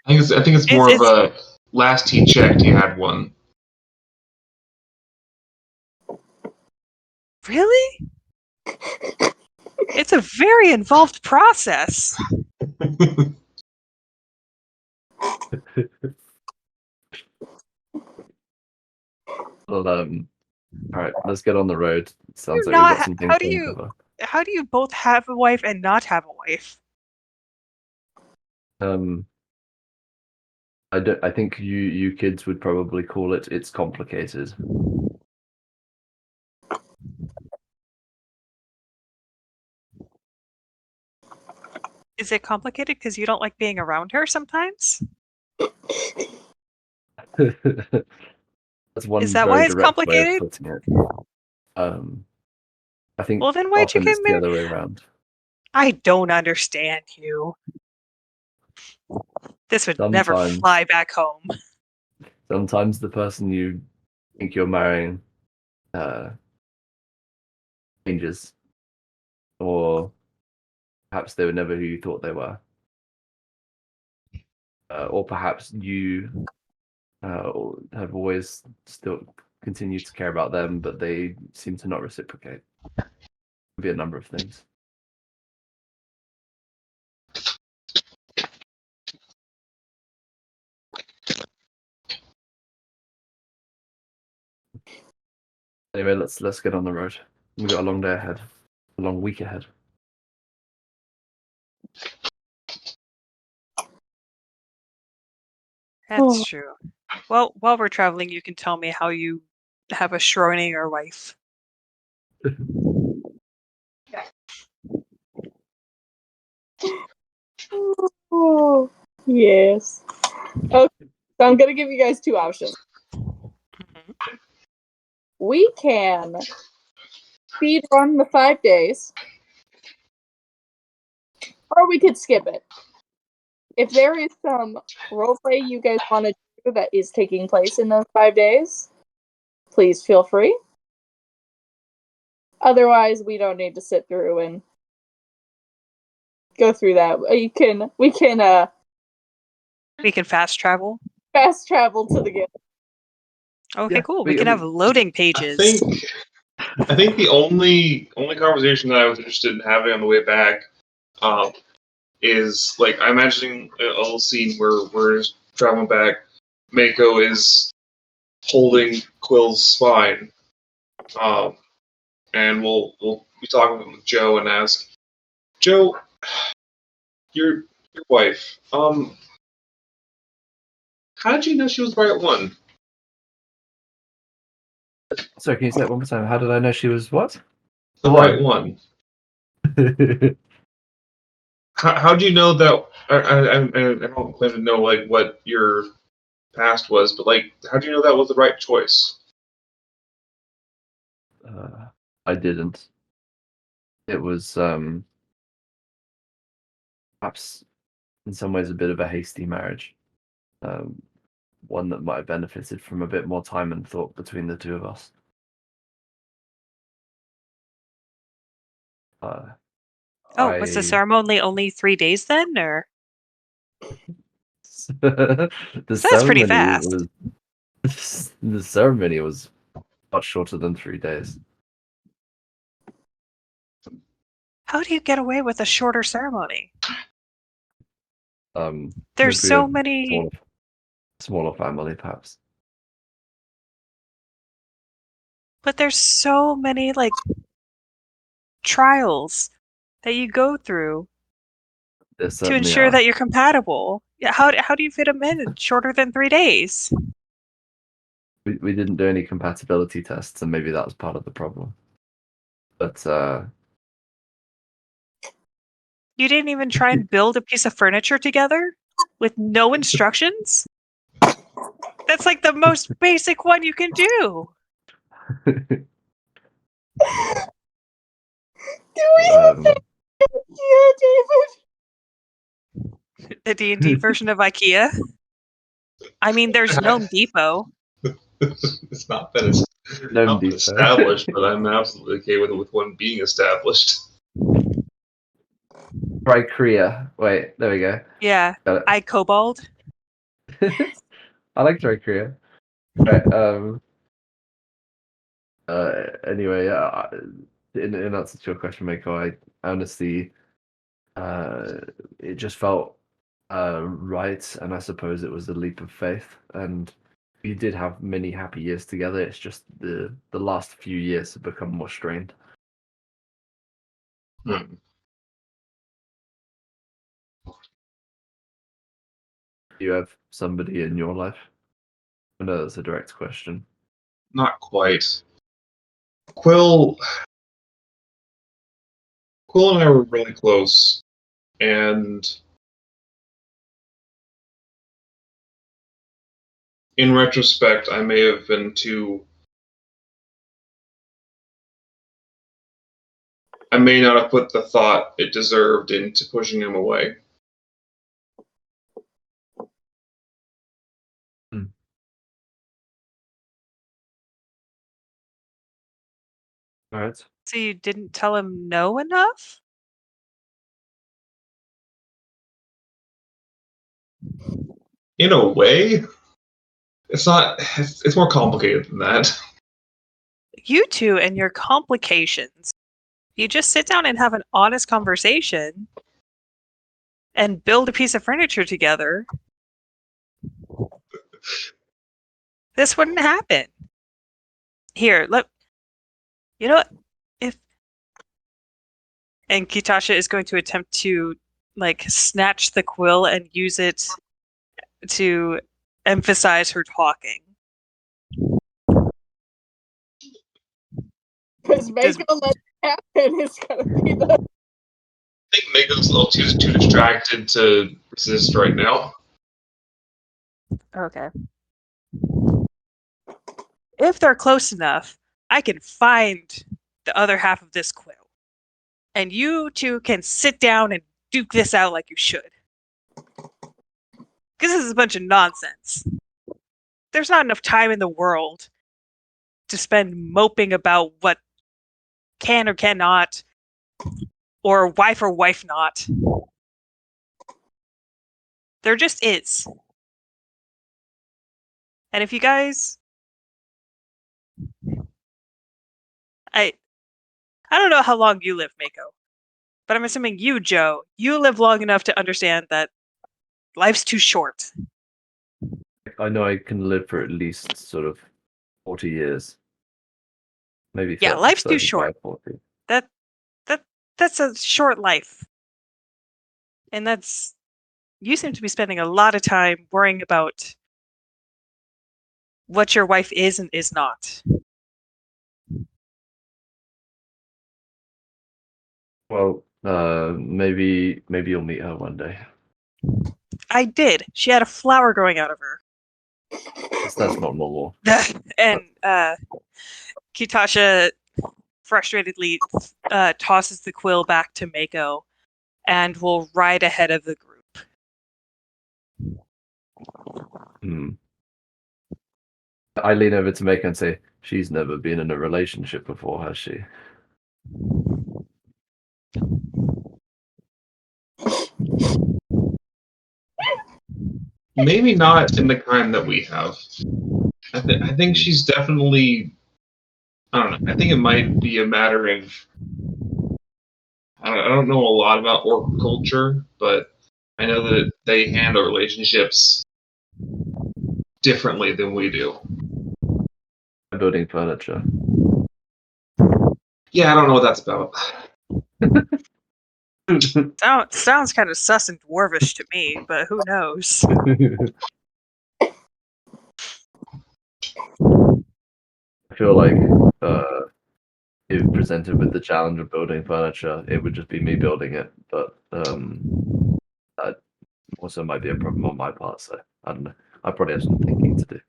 it's more of a last he checked, he had one. Really? It's a very involved process. Well, all right, let's get on the road. Sounds You're like we've not. got some things How to do uncover. you both have a wife and not have a wife? I think you kids would probably call it's complicated. Is it complicated because you don't like being around her sometimes? That's one Is that very why it's direct way of complicated? putting it. I think Well, then why'd you often get it's the married? other way around. I don't understand you. This would never fly back home. Sometimes the person you think you're marrying changes, or perhaps they were never who you thought they were, or perhaps you have always still continued to care about them, but they seem to not reciprocate. Could be a number of things. Anyway, let's get on the road. We've got a long day ahead, a long week ahead. That's true. Well, while we're traveling, you can tell me how you have a Schrödinger wife. Oh, yes. Okay, so I'm gonna give you guys two options. We can speed run the 5 days, or we could skip it. If there is some roleplay you guys want to do that is taking place in those 5 days, please feel free. Otherwise, we don't need to sit through and go through that. We can fast travel. Fast travel to the game. Okay, cool. We can have loading pages. I think the only conversation that I was interested in having on the way back is I'm imagining a little scene where we're traveling back. Mako is holding Quill's spine, and we'll be talking with Joe and ask Joe, your wife, how did you know she was the right one? Sorry, can you say it one more time? How did I know she was what? The right one. How do you know that? I don't claim to know like what your past was, but like, how do you know that was the right choice? I didn't. It was perhaps in some ways a bit of a hasty marriage. One that might have benefited from a bit more time and thought between the two of us. Was the ceremony only 3 days then, or? The So that's pretty ceremony fast. the ceremony was much shorter than 3 days. How do you get away with a shorter ceremony? There's Maybe so a many. smaller family, perhaps. But there's so many, like, trials that you go through There to certainly ensure are. that you're compatible. Yeah, how do you fit them in shorter than 3 days? We didn't do any compatibility tests, and maybe that was part of the problem. But You didn't even try and build a piece of furniture together with no instructions? That's like the most basic one you can do. Do we have to? Yeah, David. The D&D version of IKEA. I mean, there's Gnome Depot. It's not been established, but I'm absolutely okay with one being established. Tricrea. Wait, there we go. Yeah, Got I Kobold. it. I like Tricrea. Right. Anyway, in answer to your question, Mako, I honestly, it just felt right, and I suppose it was a leap of faith. And we did have many happy years together. It's just the last few years have become more strained. Hmm. Do you have somebody in your life? I know that's a direct question. Not quite. Quill and I were really close, and in retrospect, I may have been too. I may not have put the thought it deserved into pushing him away. All right. So you didn't tell him no enough? In a way, it's not. It's more complicated than that. You two and your complications. You just sit down and have an honest conversation and build a piece of furniture together. This wouldn't happen. Here, you know what? And Kitasha is going to attempt to like snatch the quill and use it to emphasize her talking. Because Mako let it happen is gonna be the. I think Mako's a little too distracted to resist right now. Okay. If they're close enough, I can find the other half of this quill. And you two can sit down and duke this out like you should. Because this is a bunch of nonsense. There's not enough time in the world to spend moping about what can or cannot, or wife not. There just is. And if you guys... I don't know how long you live, Mako. But I'm assuming you, Joe, you live long enough to understand that life's too short. I know I can live for at least sort of 40 years. Maybe 30, Yeah, life's too 35, short. 40. That's a short life. And that's... You seem to be spending a lot of time worrying about what your wife is and is not. Well, maybe you'll meet her one day. I did. She had a flower growing out of her. That's not normal. And Kitasha frustratedly tosses the quill back to Mako and will ride ahead of the group. I lean over to Mako and say, "She's never been in a relationship before, has she?" Maybe not in the kind that we have. I think she's definitely. I don't know. I think it might be a matter of. I don't know a lot about orc culture, but I know that they handle relationships differently than we do. Building furniture. Yeah, I don't know what that's about. Sounds kind of sus and dwarvish to me, but who knows? I feel like if presented with the challenge of building furniture, it would just be me building it. But that also might be a problem on my part. So I don't know. I probably have some thinking to do.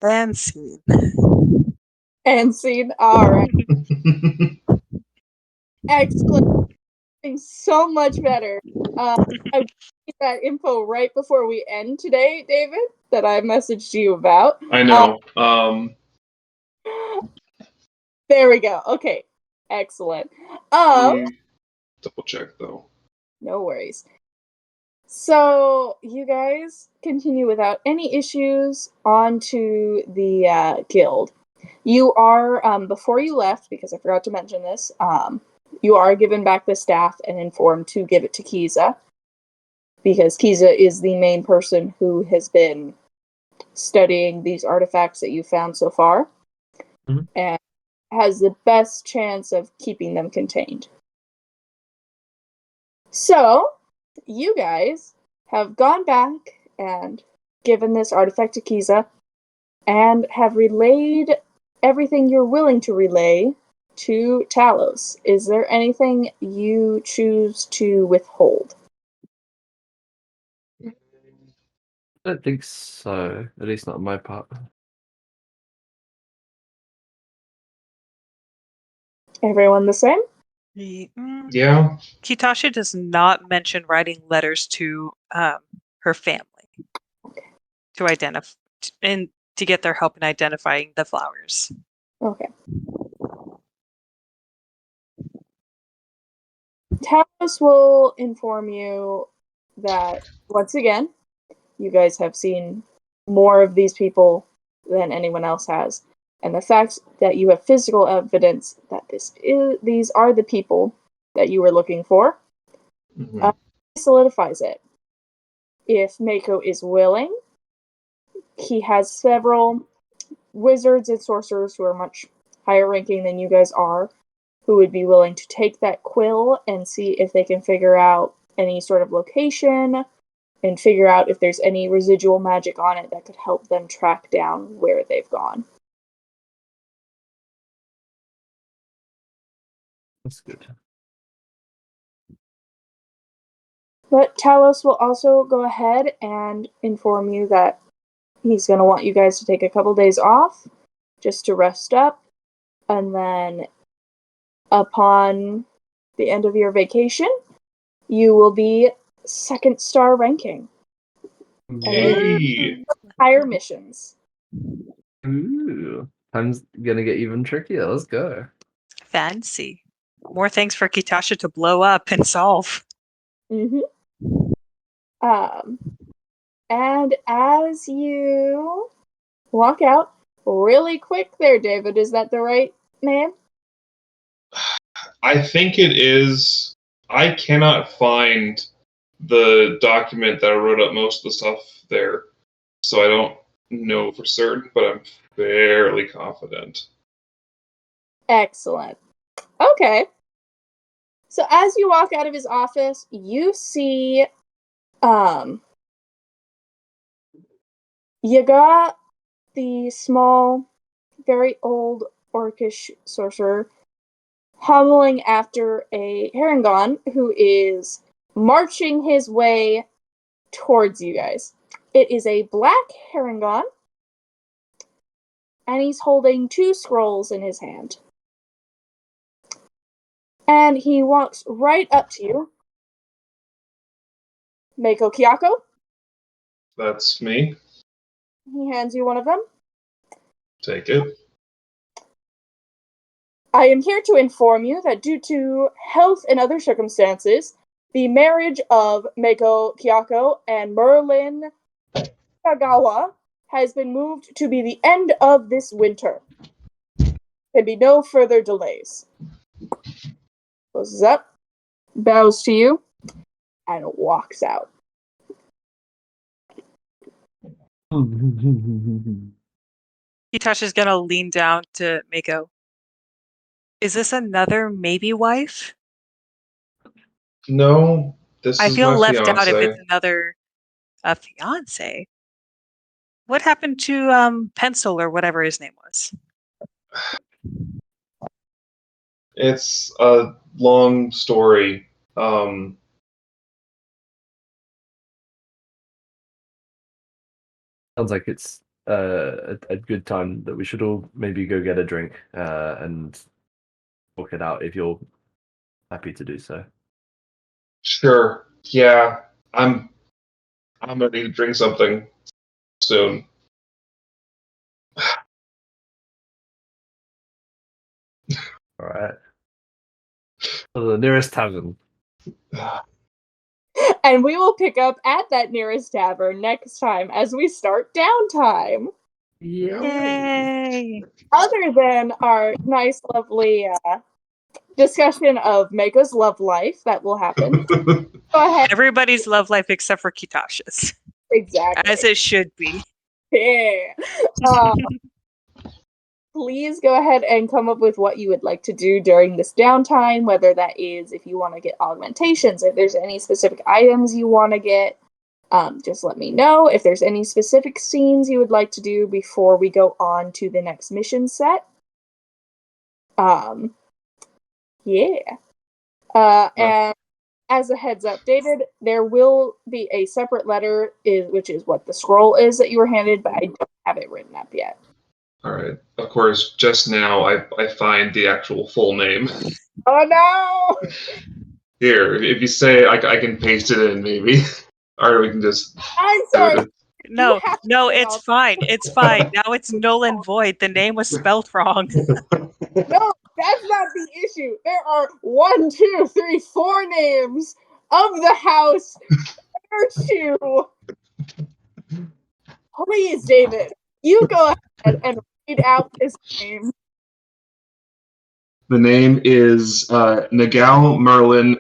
And scene. And scene. All right. Excellent. So much better. I need that info right before we end today, David, that I messaged you about. I know. There we go. Okay. Excellent. Double check though. No worries. So you guys continue without any issues on to the guild. You are, before you left, because I forgot to mention this, you are given back the staff and informed to give it to Kiza, because Kiza is the main person who has been studying these artifacts that you found so far, and has the best chance of keeping them contained. So, you guys have gone back and given this artifact to Kiza, and have relayed everything you're willing to relay to Talos. Is there anything you choose to withhold? I don't think so. At least not on my part. Everyone the same? Yeah. Kitasha does not mention writing letters to her family to identify and to get their help in identifying the flowers. Okay. Talos will inform you that, once again, you guys have seen more of these people than anyone else has. And the fact that you have physical evidence that these are the people that you were looking for solidifies it. If Mako is willing, he has several wizards and sorcerers who are much higher ranking than you guys are, who would be willing to take that quill and see if they can figure out any sort of location and figure out if there's any residual magic on it that could help them track down where they've gone. That's good. But Talos will also go ahead and inform you that he's going to want you guys to take a couple days off just to rest up, and then upon the end of your vacation, you will be second star ranking. Yay! Higher missions. Ooh. Time's gonna get even trickier. Let's go. Fancy. More things for Kitasha to blow up and solve. Mm-hmm. And as you walk out, really quick there, David, is that the right name? I think it is. I cannot find the document that I wrote up most of the stuff there, so I don't know for certain, but I'm fairly confident. Excellent. Okay. So as you walk out of his office, you see You got the small, very old orcish sorcerer hommeling after a Harengon who is marching his way towards you guys. It is a black Harengon, and he's holding 2 scrolls in his hand. And he walks right up to you. Mako Kyako. That's me. He hands you one of them. Take it. I am here to inform you that due to health and other circumstances, the marriage of Mako Kyako and Merlin Kagawa has been moved to be the end of this winter. There can be no further delays. Closes up, bows to you, and walks out. Kitasha's gonna lean down to Mako. Is this another maybe wife? No, this I is feel my left fiance. out if it's another fiance. What happened to Pencil or whatever his name was? It's a long story. Sounds like it's a good time that we should all maybe go get a drink and walk it out if you're happy to do so. Sure. Yeah, I'm gonna need to drink something soon. All right. So the nearest tavern. And we will pick up at that nearest tavern next time as we start downtime. Yay! Other than our nice, lovely discussion of Mako's love life that will happen. Go ahead. Everybody's love life except for Kitasha's. Exactly. As it should be. Yeah. Please go ahead and come up with what you would like to do during this downtime, whether that is if you want to get augmentations, if there's any specific items you want to get, just let me know. If there's any specific scenes you would like to do before we go on to the next mission set. Yeah. And as a heads up, David, there will be a separate letter, which is what the scroll is that you were handed, but I don't have it written up yet. All right. Of course, just now I find the actual full name. Oh no! Here, if you say I can paste it in, maybe, or we can just. I'm sorry. No, it's fine. It's fine. Now it's null and void. The name was spelled wrong. No, that's not the issue. There are 1, 2, 3, 4 names of the house. There are 2. Please, David, you go ahead and read out this name. The name is Nagao Merlin.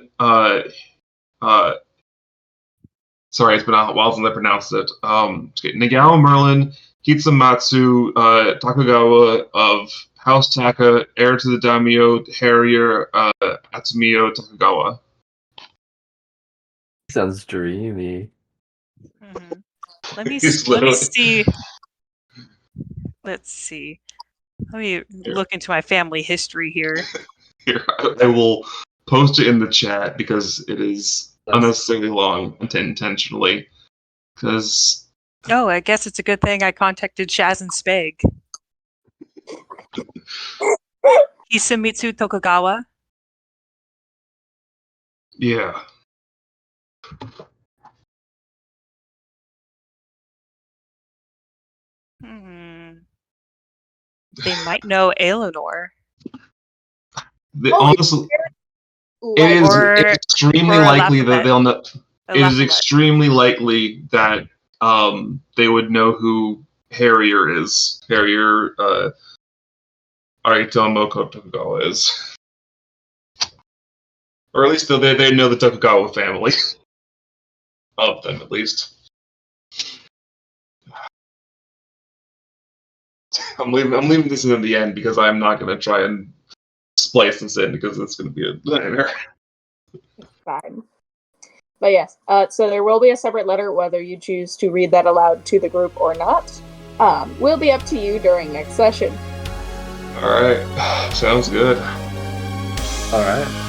Sorry, it's been a while since I pronounced it. Nagao Merlin Hitsumatsu Takagawa of House Taka, heir to the daimyo Harrier Atsumiyo Takagawa. Sounds dreamy. Mm-hmm. Let me Literally- see. Let's see. Let me look into my family history here. Here, I will post it in the chat because it is unnecessarily long intentionally. Because Oh, I guess it's a good thing I contacted Shaz and Speg. Hisamitsu Tokugawa. yeah, They might know Eleanor. honestly, it is extremely likely that they'll know. It is extremely likely that they would know who Harrier is. Harrier Aritomo Tokugawa is. Or at least they know the Tokugawa family. Of them, at least. I'm leaving this in the end because I'm not going to try and splice this in because it's going to be a nightmare. Fine. But yes, so there will be a separate letter, whether you choose to read that aloud to the group or not. Will be up to you during next session. All right, sounds good. All right.